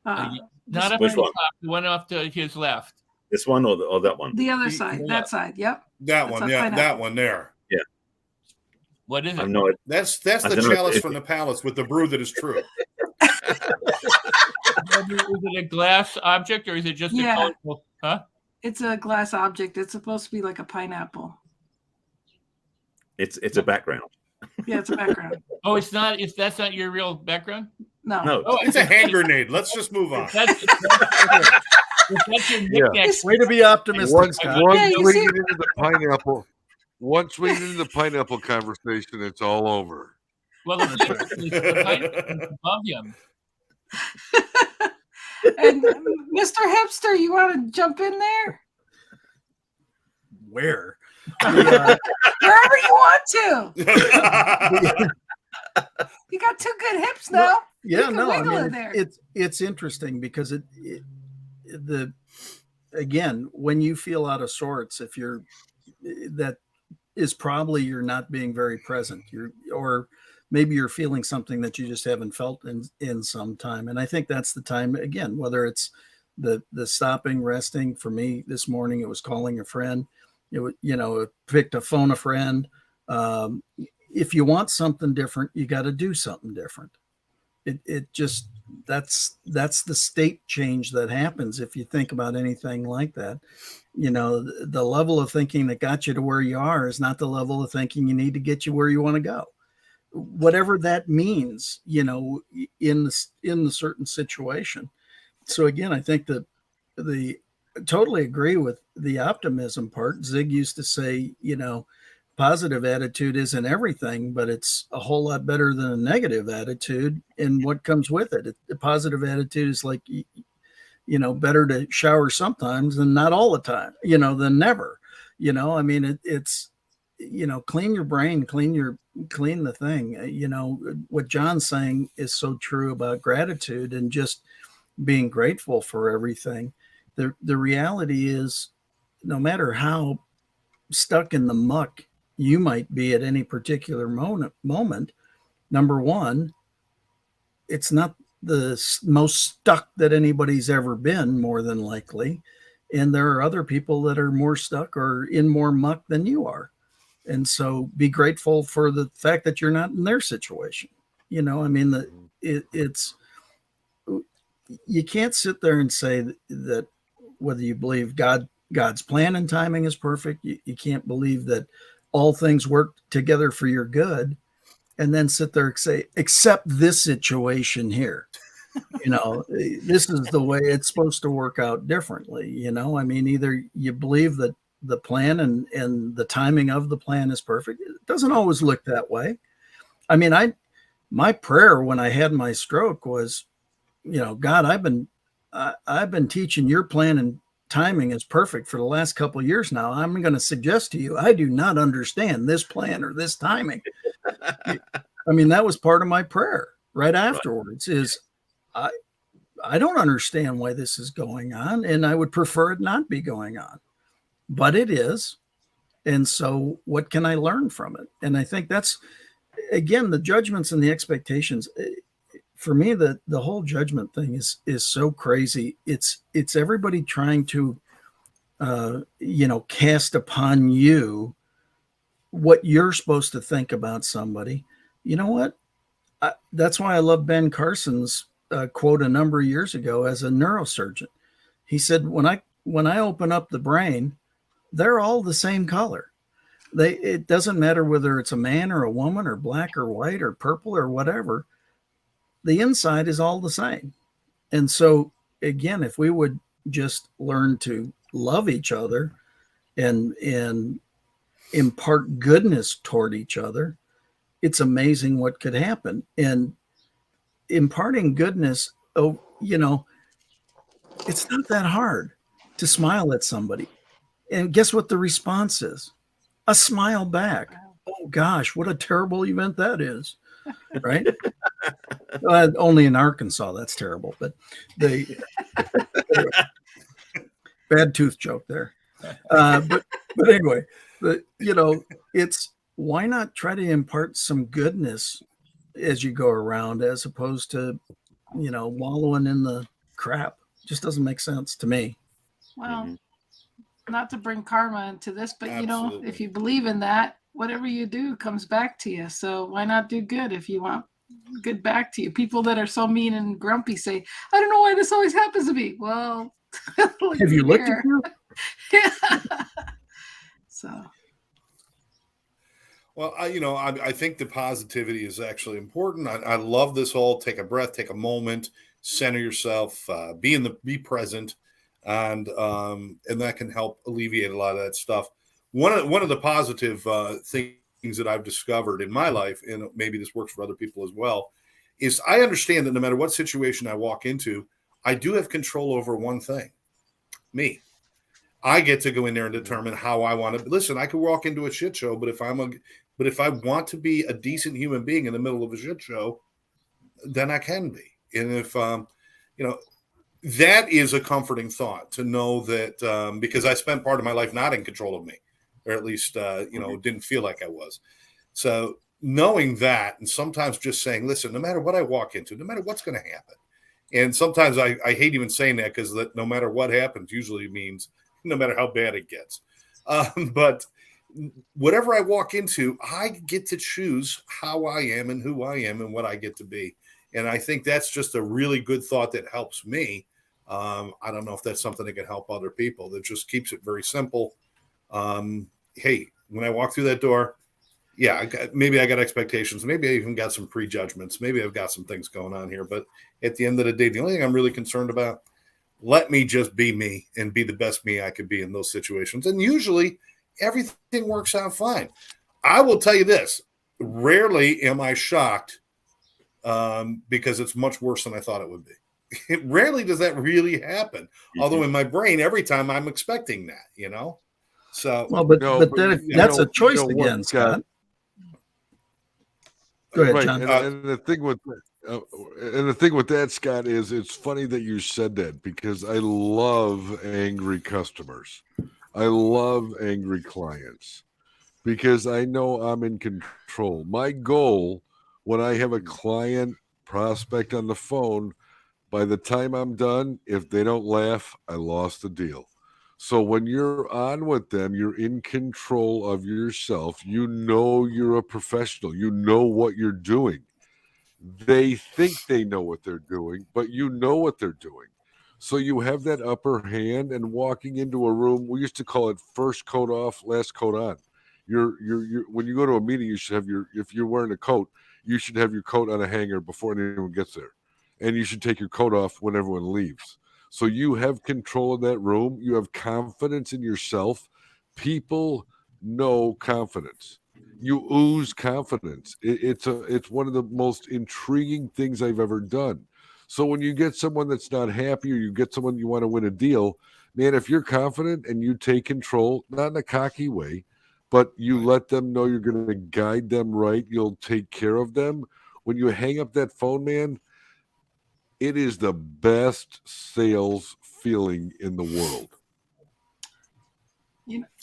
Not Which one? The one off to his left. This one or that one? The other side. That side. Yep. That one. Yeah, pineapple. That one there. Yeah. What is it? That's the chalice from the palace with the brew that is true. Is it a glass object or is it just a colorful? Huh? It's a glass object. It's supposed to be like a pineapple. It's a background. Yeah, it's a background. Oh, it's not. That's not your real background. No. No. Oh, it's a hand grenade. Let's just move on. That's your knickknack. Way to be optimistic, Once Scott. we Yeah, you get see- into the pineapple, once we get into the pineapple conversation, it's all over. Well, the pineapple above him. And Mr. Hipster, you want to jump in there? Where? Wherever you want to. You got two good hips now. Yeah, can no, I wiggle mean, it there. it's interesting because again, when you feel out of sorts, if you're that is probably you're not being very present. Or maybe you're feeling something that you just haven't felt in some time. And I think that's the time again, whether it's the stopping, resting. For me this morning, it was calling a friend. It was, picked a phone a friend. If you want something different, you got to do something different. It just that's the state change that happens if you think about anything like that. The level of thinking that got you to where you are is not the level of thinking you need to get you where you want to go, whatever that means, in the certain situation. So again, I think that totally agree with the optimism part. Zig used to say, positive attitude isn't everything, but it's a whole lot better than a negative attitude and what comes with it. A positive attitude is like, better to shower sometimes than not all the time, than never. I mean, it's clean your brain, clean the thing. What John's saying is so true about gratitude and just being grateful for everything. The reality is, no matter how stuck in the muck you might be at any particular moment, number one, it's not the most stuck that anybody's ever been, more than likely. And there are other people that are more stuck or in more muck than you are. And so be grateful for the fact that you're not in their situation. I mean, it's, you can't sit there and say that whether you believe God's plan and timing is perfect, you can't believe that all things work together for your good, and then sit there and say, except this situation here, this is the way it's supposed to work out differently. I mean, either you believe that the plan and the timing of the plan is perfect. It doesn't always look that way. I mean, my prayer when I had my stroke was, God, I've been teaching your plan and timing is perfect for the last couple of years now. I'm going to suggest to you, I do not understand this plan or this timing. I mean, that was part of my prayer right afterwards. Is I don't understand why this is going on, and I would prefer it not be going on, but it is. And so what can I learn from it? And I think that's, again, the judgments and the expectations. For me, the whole judgment thing is so crazy. It's everybody trying to, cast upon you what you're supposed to think about somebody. You know what? That's why I love Ben Carson's quote a number of years ago as a neurosurgeon. He said, when I open up the brain, they're all the same color. It doesn't matter whether it's a man or a woman or black or white or purple or whatever. The inside is all the same. And so, again, if we would just learn to love each other and impart goodness toward each other, it's amazing what could happen. And imparting goodness, it's not that hard to smile at somebody. And guess what the response is? A smile back. Oh, gosh, what a terrible event that is. Right? Only in Arkansas, that's terrible. But bad tooth joke there. But anyway, it's why not try to impart some goodness as you go around, as opposed to, wallowing in the crap. Just doesn't make sense to me. Well, not to bring karma into this, but Absolutely. if you believe in that, whatever you do comes back to you. So why not do good if you want good back to you. People that are so mean and grumpy say, I don't know why this always happens to me. Well, have you looked at you? Yeah. So. Well, I think the positivity is actually important. I love this whole take a breath, take a moment, center yourself, be present, and that can help alleviate a lot of that stuff. One of the positive things that I've discovered in my life, and maybe this works for other people as well, is I understand that no matter what situation I walk into, I do have control over one thing: me. I get to go in there and determine how I want to listen. I could walk into a shit show, but if I want to be a decent human being in the middle of a shit show, then I can be. And if that is a comforting thought to know that because I spent part of my life not in control of me, or at least didn't feel like I was. So knowing that, and sometimes just saying, listen, no matter what I walk into, no matter what's going to happen, and sometimes I hate even saying that because that no matter what happens usually means no matter how bad it gets. But whatever I walk into, I get to choose how I am and who I am and what I get to be. And I think that's just a really good thought that helps me. I don't know if that's something that can help other people. That just keeps it very simple. Hey, when I walk through that door, yeah, maybe I got expectations. Maybe I even got some prejudgments. Maybe I've got some things going on here. But at the end of the day, the only thing I'm really concerned about, let me just be me and be the best me I could be in those situations. And usually everything works out fine. I will tell you this. Rarely am I shocked because it's much worse than I thought it would be. Rarely does that really happen. Mm-hmm. Although in my brain, every time I'm expecting that, So, well, but then that's a choice again, Scott. Go ahead, right. John. And the thing with that, Scott, is it's funny that you said that because I love angry customers. I love angry clients because I know I'm in control. My goal when I have a client prospect on the phone, by the time I'm done, if they don't laugh, I lost the deal. So when you're on with them, you're in control of yourself. You know you're a professional. You know what you're doing. They think they know what they're doing, but you know what they're doing. So you have that upper hand, and walking into a room, we used to call it first coat off, last coat on. You're when you go to a meeting, you should have if you're wearing a coat, you should have your coat on a hanger before anyone gets there. And you should take your coat off when everyone leaves. So you have control of that room. You have confidence in yourself. People know confidence. You ooze confidence. It's one of the most intriguing things I've ever done. So when you get someone that's not happy or you get someone you want to win a deal, man, if you're confident and you take control, not in a cocky way, but you let them know you're going to guide them right, you'll take care of them. When you hang up that phone, man, it is the best sales feeling in the world.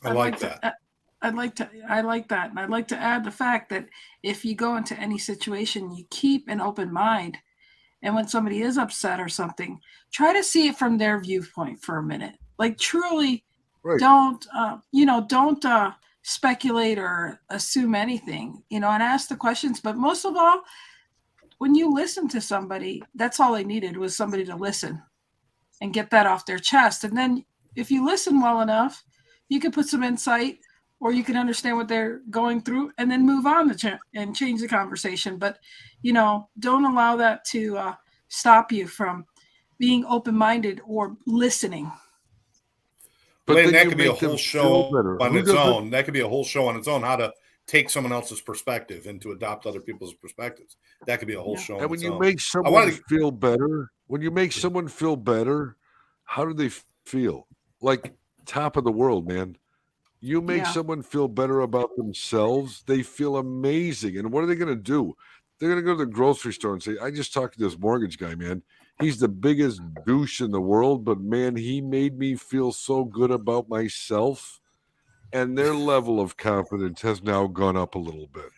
I like that. I like that. And I'd like to add the fact that if you go into any situation, you keep an open mind. And when somebody is upset or something, try to see it from their viewpoint for a minute. Like truly don't speculate or assume anything, and ask the questions. But most of all, when you listen to somebody, that's all they needed was somebody to listen and get that off their chest. And then if you listen well enough, you can put some insight or you can understand what they're going through and then move on and change the conversation. But, don't allow that to stop you from being open-minded or listening. But Lynn, that could be a whole show on its own. That could be a whole show on its own, how to take someone else's perspective and to adopt other people's perspectives. That could be a whole show. And when you make someone feel better, how do they feel? Like top of the world, man. You make someone feel better about themselves, they feel amazing. And what are they going to do? They're going to go to the grocery store and say, I just talked to this mortgage guy, man. He's the biggest douche in the world, but man, he made me feel so good about myself. And their level of confidence has now gone up a little bit.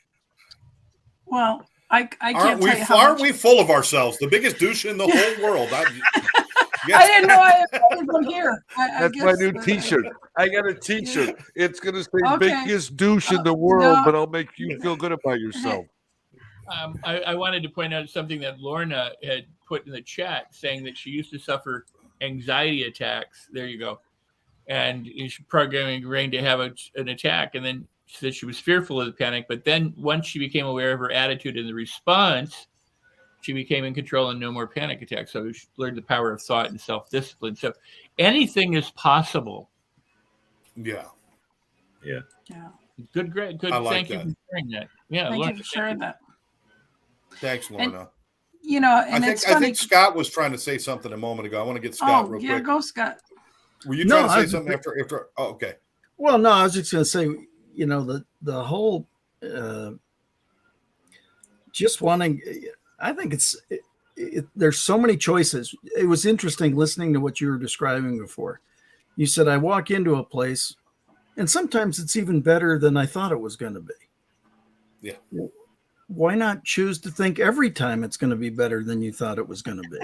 Well, I can't tell you aren't we full of ourselves? The biggest douche in the whole world. I didn't know I had one here. That's my new T-shirt. I got a T-shirt. It's going to say biggest douche in the world, but I'll make you feel good about yourself. I wanted to point out something that Lorna had put in the chat, saying that she used to suffer anxiety attacks. There you go. And she's programming her brain to have an attack. And then she said she was fearful of the panic. But then once she became aware of her attitude and the response, she became in control and no more panic attacks. So she learned the power of thought and self-discipline. So anything is possible. Yeah. Yeah. Good, great. Good. Like Thank you for sharing that. Yeah. Thank Lorna, you for sharing that. Thanks, Lorna. And I think Scott was trying to say something a moment ago. I want to get Scott real quick. Go, Scott. Were you trying to say something after? Oh, okay. Well, no, I was just going to say, the whole just wanting. I think there's so many choices. It was interesting listening to what you were describing before. You said, I walk into a place and sometimes it's even better than I thought it was going to be. Yeah. Why not choose to think every time it's going to be better than you thought it was going to be?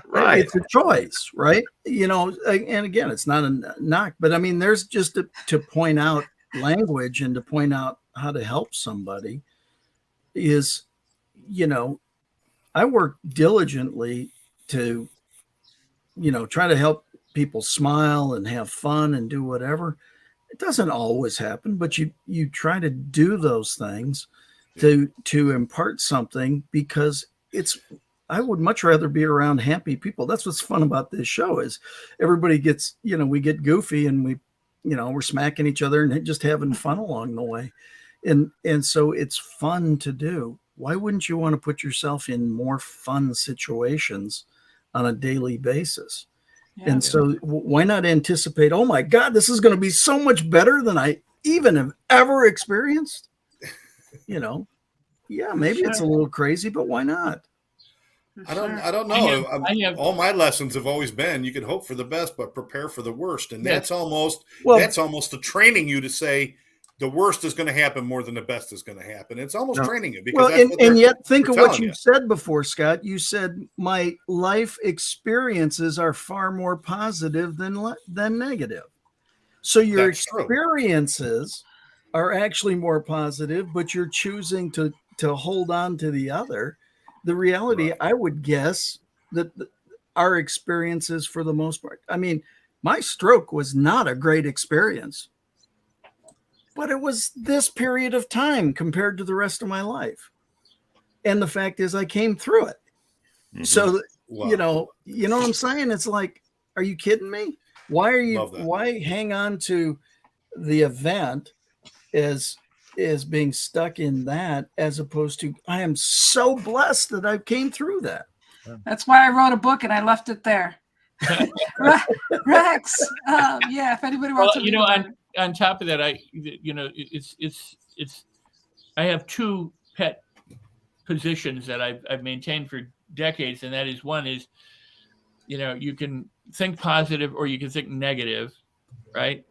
Right. It's a choice, right? And again, it's not a knock, but I mean, there's just to point out language and to point out how to help somebody is, I work diligently to, try to help people smile and have fun and do whatever. It doesn't always happen, but you try to do those things to impart something, because I would much rather be around happy people. That's what's fun about this show is everybody gets, we get goofy and we're smacking each other and just having fun along the way. And so it's fun to do. Why wouldn't you want to put yourself in more fun situations on a daily basis? Yeah. And so why not anticipate, oh my God, this is going to be so much better than I even have ever experienced? Maybe it's a little crazy, but why not? I don't know. All my lessons have always been you can hope for the best, but prepare for the worst. And that's almost the training you to say the worst is going to happen more than the best is going to happen. It's almost training you. Because and yet think of what you said before, Scott. You said my life experiences are far more positive than negative. So your experiences are actually more positive, but you're choosing to hold on to the other. The reality, I would guess, that our experiences for the most part, I mean, my stroke was not a great experience, but it was this period of time compared to the rest of my life. And the fact is I came through it. Mm-hmm. So, you know what I'm saying? It's like, are you kidding me? Why hang on to the event as being stuck in that, as opposed to, I am so blessed that I came through that. That's why I wrote a book and I left it there. Rex, if anybody wants to on top of that, I have two pet positions that I've maintained for decades, and that is, one is, you can think positive or you can think negative, right?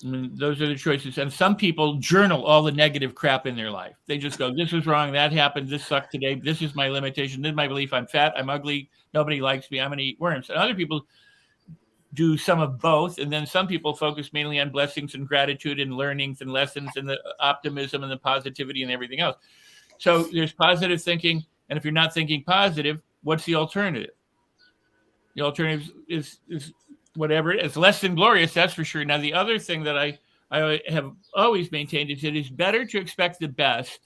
I mean, those are the choices. And some people journal all the negative crap in their life. They just go, this was wrong, that happened, this sucked today, this is my limitation, this is my belief, I'm fat, I'm ugly, nobody likes me, I'm going to eat worms. And other people do some of both. And then some people focus mainly on blessings and gratitude and learnings and lessons and the optimism and the positivity and everything else. So there's positive thinking. And if you're not thinking positive, what's the alternative? The alternative is whatever it is, less than glorious, that's for sure. Now, the other thing that I have always maintained is it is better to expect the best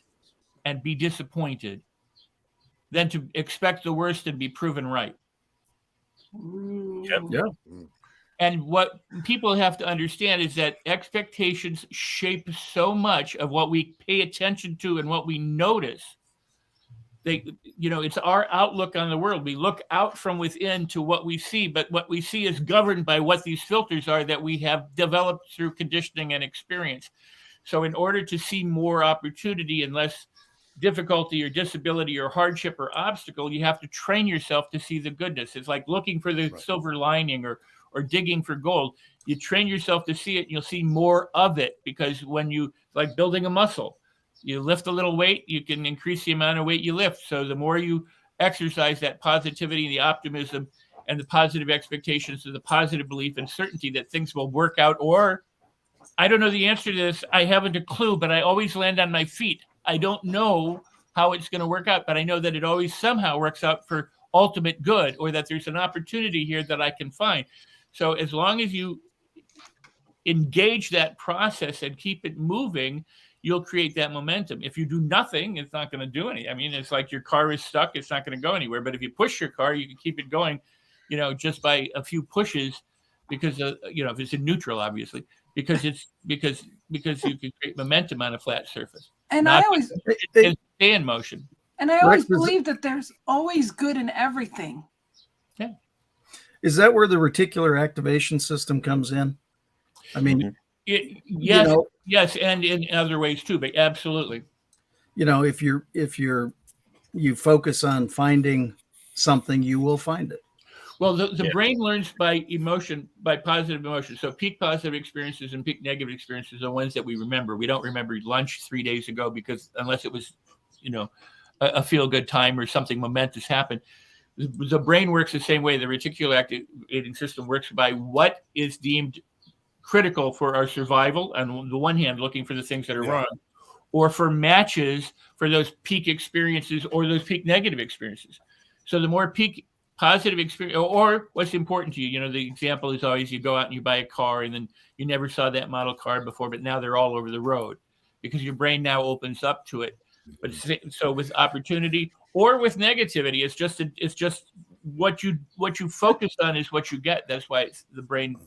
and be disappointed than to expect the worst and be proven right. Yep. Yeah. And what people have to understand is that expectations shape so much of what we pay attention to and what we notice. It's our outlook on the world. We look out from within to what we see, but what we see is governed by what these filters are that we have developed through conditioning and experience. So in order to see more opportunity and less difficulty or disability or hardship or obstacle, you have to train yourself to see the goodness. It's like looking for the silver lining or digging for gold. You train yourself to see it, and you'll see more of it, because when you, like building a muscle, you lift a little weight, you can increase the amount of weight you lift. So the more you exercise that positivity, the optimism, and the positive expectations, and the positive belief and certainty that things will work out, or I don't know the answer to this, I haven't a clue, but I always land on my feet. I don't know how it's going to work out, but I know that it always somehow works out for ultimate good, or that there's an opportunity here that I can find. So as long as you engage that process and keep it moving, you'll create that momentum. If you do nothing, it's not going to do anything. I mean, it's like your car is stuck, it's not going to go anywhere. But if you push your car, you can keep it going, just by a few pushes, because if it's in neutral, obviously, because you can create momentum on a flat surface. And not I always stay in motion. And I always believe that there's always good in everything. Yeah. Is that where the reticular activation system comes in? I mean, yes, and in other ways too, but absolutely. If you focus on finding something, you will find it. Well, the brain learns by emotion, by positive emotion. So peak positive experiences and peak negative experiences are ones that we remember. We don't remember lunch 3 days ago, because unless it was, a feel-good time or something momentous happened. The brain works the same way. The reticular activating system works by what is deemed critical for our survival, on the one hand, looking for the things that are wrong, or for matches for those peak experiences or those peak negative experiences. So the more peak positive experience, or what's important to you, the example is always you go out and you buy a car, and then you never saw that model car before, but now they're all over the road because your brain now opens up to it. But so with opportunity or with negativity, it's just what you focus on is what you get. That's why the brain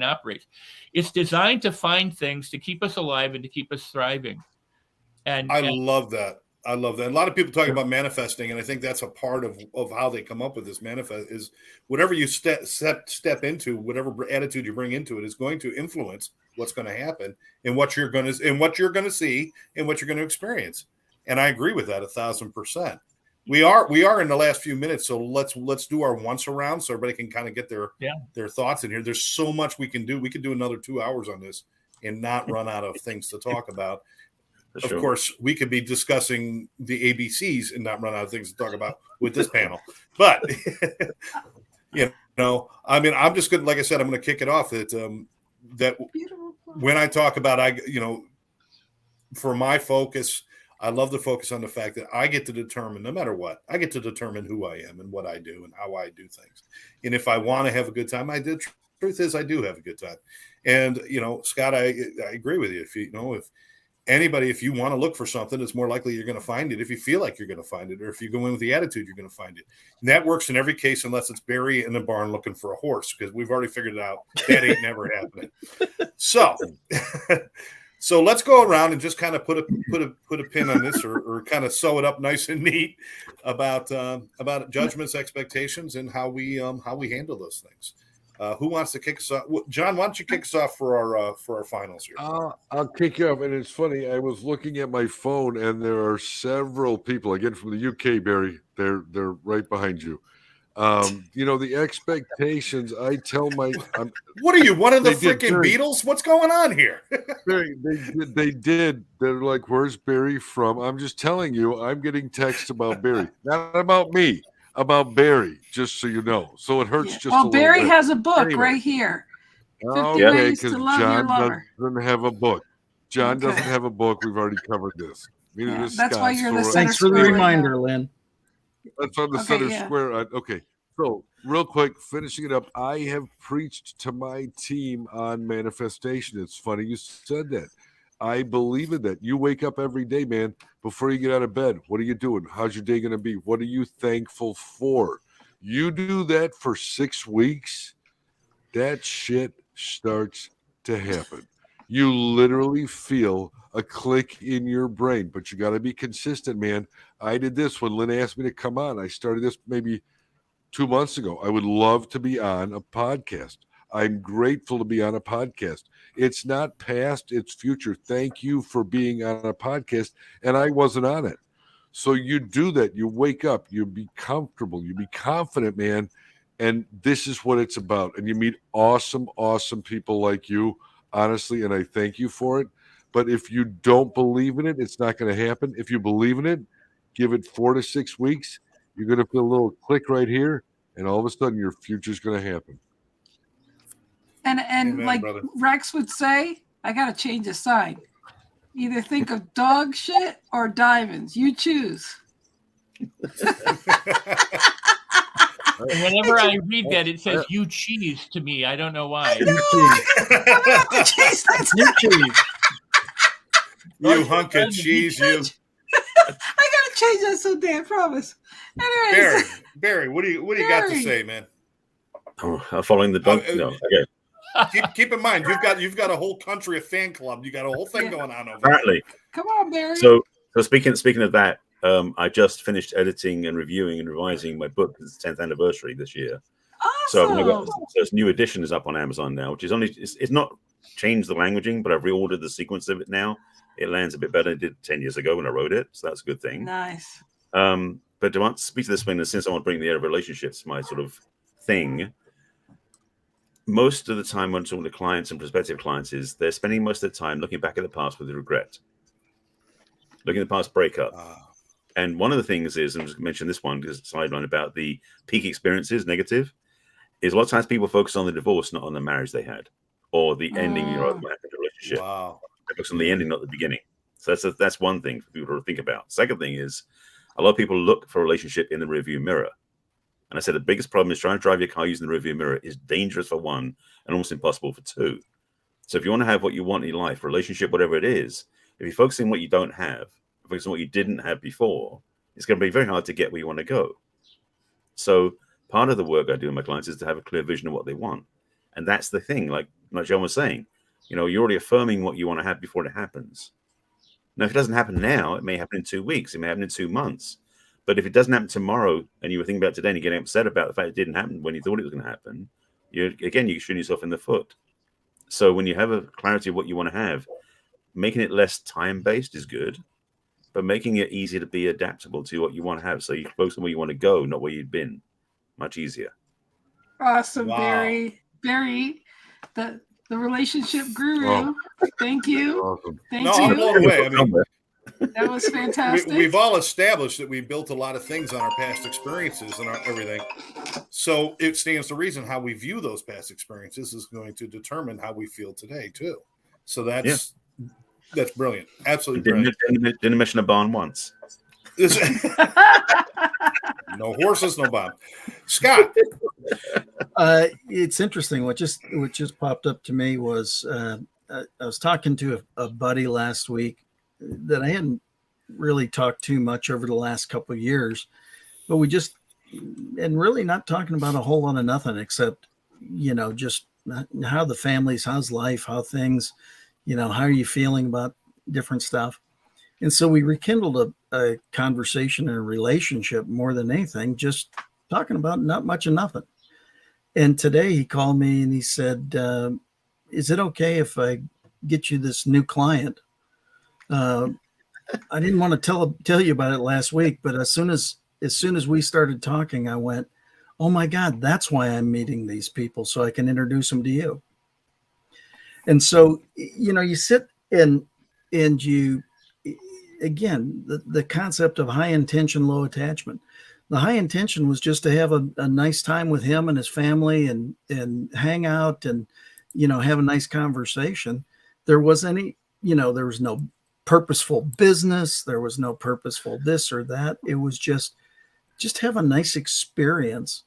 operates. It's designed to find things to keep us alive and to keep us thriving. And I love that. A lot of people talk about manifesting, and I think that's a part of how they come up with this manifest is whatever you step into, whatever attitude you bring into it is going to influence what's going to happen and what you're going to see and what you're going to experience. And I agree with that 1,000%. We are in the last few minutes, so let's do our once around so everybody can kind of get their thoughts in here. There's so much we can do. We could do another 2 hours on this and not run out of things to talk about. Of course, we could be discussing the ABCs and not run out of things to talk about with this panel. But I mean, I'm just going. Like I said, I'm going to kick it off. That when I talk about, for my focus, I love to focus on the fact that I get to determine, no matter what, I get to determine who I am and what I do and how I do things. And if I want to have a good time, I do. Truth is, I do have a good time. And Scott, I agree with you. If you want to look for something, it's more likely you're going to find it if you feel like you're going to find it, or if you go in with the attitude, you're going to find it. And that works in every case, unless it's Barry in the barn looking for a horse, because we've already figured it out. That ain't never happening. So let's go around and just kind of put a pin on this, or kind of sew it up nice and neat about judgments, expectations, and how we handle those things. Who wants to kick us off? John, why don't you kick us off for our finals here? I'll kick you off. And it's funny, I was looking at my phone, and there are several people, again, from the UK, Barry. They're right behind you. The expectations, I tell what are you, one of the freaking Beatles? What's going on here? Barry, they did. They're like, where's Barry from? I'm just telling you, I'm getting texts about Barry. Not about me. About Barry, just so you know. So it hurts just a little Barry bit. has a book right here. 50 Ways to Love Your Lover. Doesn't have a book. John doesn't have a book. We've already covered this. That's why you're the center. Thanks for the reminder, Lynn. That's on the center square. Okay. So real quick, finishing it up, I have preached to my team on manifestation. It's funny you said that. I believe in that. You wake up every day, man, before you get out of bed. What are you doing? How's your day going to be? What are you thankful for? You do that for 6 weeks, that shit starts to happen. You literally feel a click in your brain, but you got to be consistent, man. I did this when Lynn asked me to come on. I started this maybe 2 months ago. I would love to be on a podcast. I'm grateful to be on a podcast. It's not past, it's future. Thank you for being on a podcast. And I wasn't on it. So you do that. You wake up, you be comfortable, you be confident, man. And this is what it's about. And you meet awesome, awesome people like you, honestly. And I thank you for it. But if you don't believe in it, it's not going to happen. If you believe in it, give it 4 to 6 weeks. You're going to feel a little click right here. And all of a sudden, your future's going to happen. And Amen, like brother. Rex would say, I got to change the sign. Either think of dog shit or diamonds. You choose. And whenever I read that, it says "you cheese" to me. I don't know why. You cheese. You hunk of cheese, you. I gotta change that someday, I promise. Anyways, Barry, what do you got to say, man? Oh, following the dog. No, okay. Keep in mind, you've got a whole country of fan club. You got a whole thing going on over Apparently. Come on, Barry. So speaking of that, I just finished editing and reviewing and revising my book. It's its 10th anniversary this year. Awesome. So this new edition is up on Amazon now, which is it's not changed the languaging, but I've reordered the sequence of it now. It lands a bit better than it did 10 years ago when I wrote it, so that's a good thing. Nice. But to speak to this thing, since I want to bring the air of relationships, my sort of thing, most of the time when I'm talking to clients and prospective clients is they're spending most of their time looking back at the past with regret, looking at the past breakup. And one of the things is, I'm just going to mention this one because it's a sideline about the peak experiences, negative, is a lot of times people focus on the divorce, not on the marriage they had or the ending of the relationship. Wow. They focus on the ending, not the beginning. So that's one thing for people to think about. Second thing is a lot of people look for a relationship in the rearview mirror. And I said the biggest problem is trying to drive your car using the rearview mirror is dangerous for one and almost impossible for two. So if you want to have what you want in your life, relationship, whatever it is, if you focus on what you don't have, focus on what you didn't have before, it's going to be very hard to get where you want to go. So part of the work I do with my clients is to have a clear vision of what they want. And that's the thing, like John was saying, you're already affirming what you want to have before it happens. Now, if it doesn't happen now, it may happen in 2 weeks. It may happen in 2 months. But if it doesn't happen tomorrow and you were thinking about it today and you're getting upset about the fact it didn't happen when you thought it was going to happen, you're shooting yourself in the foot. So when you have a clarity of what you want to have, making it less time-based is good, but making it easier to be adaptable to what you want to have. So you focus on where you want to go, not where you've been. Much easier. Awesome, Wow. Barry, the relationship guru. Thank you. Awesome. Thank No, I'm you. blown away. I mean, That was fantastic. we've all established that we built a lot of things on our past experiences and everything. So it stands to reason how we view those past experiences is going to determine how we feel today too. So that's brilliant. Absolutely brilliant. Didn't mention a barn once. No horses, no Bob. Scott. It's interesting. What just popped up to me was I was talking to a buddy last week that I hadn't really talked too much over the last couple of years, but and really not talking about a whole lot of nothing except, just how the family's, how's life, how things, how are you feeling about different stuff. And so we rekindled a conversation and a relationship more than anything, just talking about not much of nothing. And today he called me and he said, is it okay if I get you this new client? I didn't want to tell you about it last week, but as soon as we started talking, I went, oh my God, that's why I'm meeting these people, so I can introduce them to you. And so, you sit and you, again, the concept of high intention, low attachment. The high intention was just to have a nice time with him and his family and hang out and, have a nice conversation. There was no purposeful business. There was no purposeful this or that. It was just have a nice experience.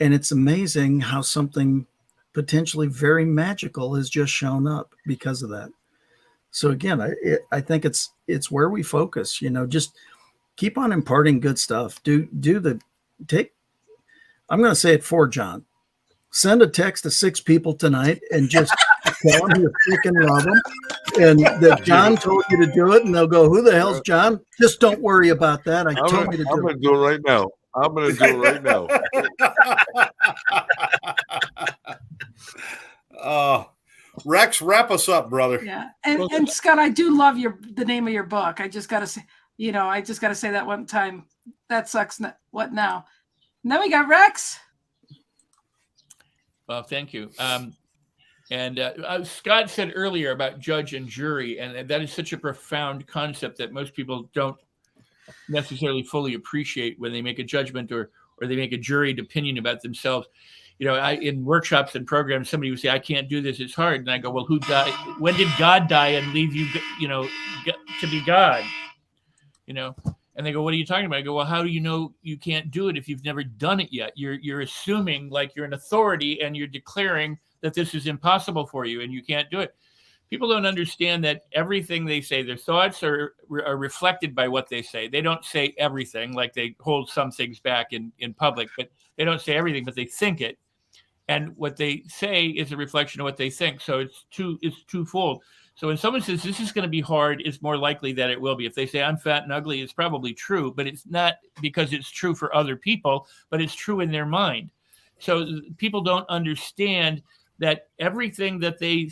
And it's amazing how something potentially very magical has just shown up because of that. So again, I think it's where we focus, just keep on imparting good stuff. I'm going to say it for John. Send a text to 6 people tonight and just tell them you freaking love them. And that John told you to do it. And they'll go, who the hell's John? Just don't worry about that. I'm going to do it right now. I'm going to do it right now. Rex, wrap us up, brother. Yeah. And Scott, I do love the name of your book. I just got to say, say that one time. That sucks. What now? And then we got Rex. Well, thank you. And Scott said earlier about judge and jury, and that is such a profound concept that most people don't necessarily fully appreciate when they make a judgment or they make a juried opinion about themselves. In workshops and programs, somebody would say, I can't do this, it's hard. And I go, well, who died? When did God die and leave you, to be God? And they go, what are you talking about? I go, well, how do you know you can't do it if you've never done it yet? You're assuming like you're an authority and you're declaring that this is impossible for you and you can't do it. People don't understand that everything they say, their thoughts are reflected by what they say. They don't say everything, like they hold some things back in public, but they don't say everything, but they think it. And what they say is a reflection of what they think. So it's twofold. So when someone says this is going to be hard, it's more likely that it will be. If they say I'm fat and ugly, it's probably true, but it's not because it's true for other people, but it's true in their mind. So people don't understand that everything that they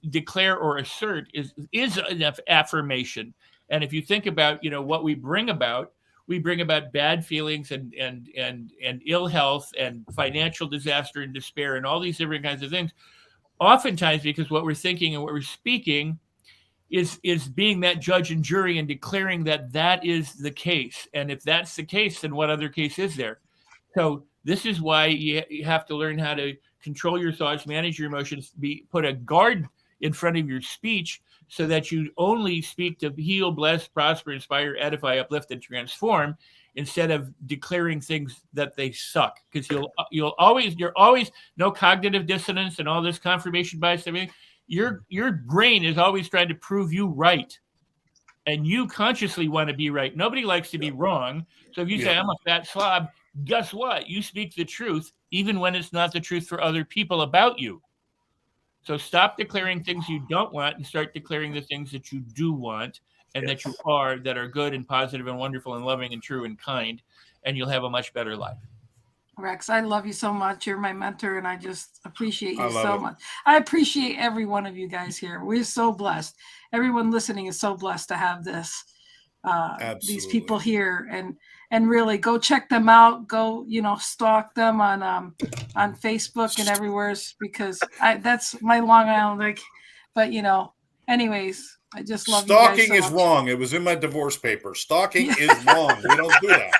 declare or assert is an affirmation. And if you think about, what we bring about bad feelings and ill health and financial disaster and despair and all these different kinds of things. Oftentimes, because what we're thinking and what we're speaking is being that judge and jury and declaring that is the case. And if that's the case, then what other case is there? So this is why you have to learn how to control your thoughts, manage your emotions, put a guard in front of your speech so that you only speak to heal, bless, prosper, inspire, edify, uplift, and transform, instead of declaring things that they suck. Because you're always no cognitive dissonance and all this confirmation bias and everything. Your brain is always trying to prove you right. And you consciously want to be right. Nobody likes to be wrong. So if you say I'm a fat slob, guess what? You speak the truth, even when it's not the truth for other people about you. So stop declaring things you don't want and start declaring the things that you do want and that you are, that are good and positive and wonderful and loving and true and kind, and you'll have a much better life. Rex, I love you so much. You're my mentor, and I just appreciate you so much. I appreciate every one of you guys here. We're so blessed. Everyone listening is so blessed to have these people here, and really go check them out. Go, stalk them on Facebook and everywhere, because that's my Long Island. But anyways, I just love stalking you guys so is much. Wrong. It was in my divorce papers. Stalking is wrong. We don't do that.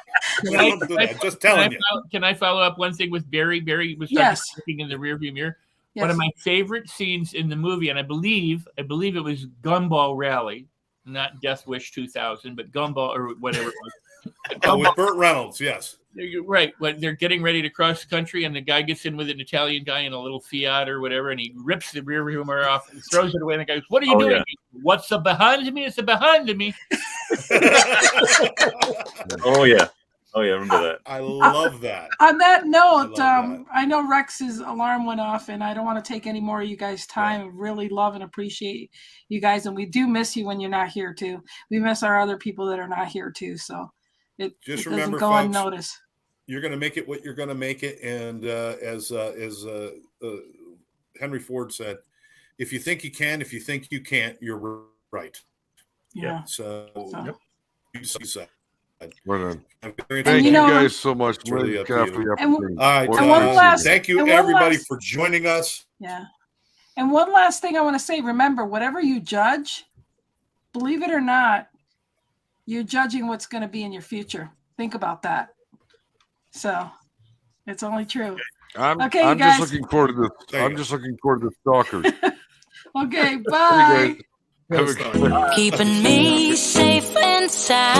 Just telling you. Can I follow up one thing with Barry? Barry was looking in the rearview mirror. Yes. One of my favorite scenes in the movie, and I believe it was Gumball Rally, not Death Wish 2000, but Gumball or whatever it was. With Burt Reynolds, yes. You're right. When they're getting ready to cross the country, and the guy gets in with an Italian guy in a little Fiat or whatever, and he rips the rear view mirror off and throws it away. And the guy goes, "What are you doing?" Yeah. "What's the behind me? It's the behind me." Oh yeah, I remember that. I love that. On that note, I know Rex's alarm went off, and I don't want to take any more of you guys' time. I really love and appreciate you guys, and we do miss you when you're not here too. We miss our other people that are not here too. So it doesn't go unnoticed. You're going to make it what you're going to make it, and as Henry Ford said, if you think you can, if you think you can't, you're right. Yeah. So. You said. Well done. Thank you guys so much. Really all right. Thank you, everybody, for joining us. Yeah. And one last thing I want to say, remember, whatever you judge, believe it or not, you're judging what's going to be in your future. Think about that. So it's only true. I'm just looking forward to this. I'm just looking forward to the stalkers. Okay, bye. Keeping me safe and sound.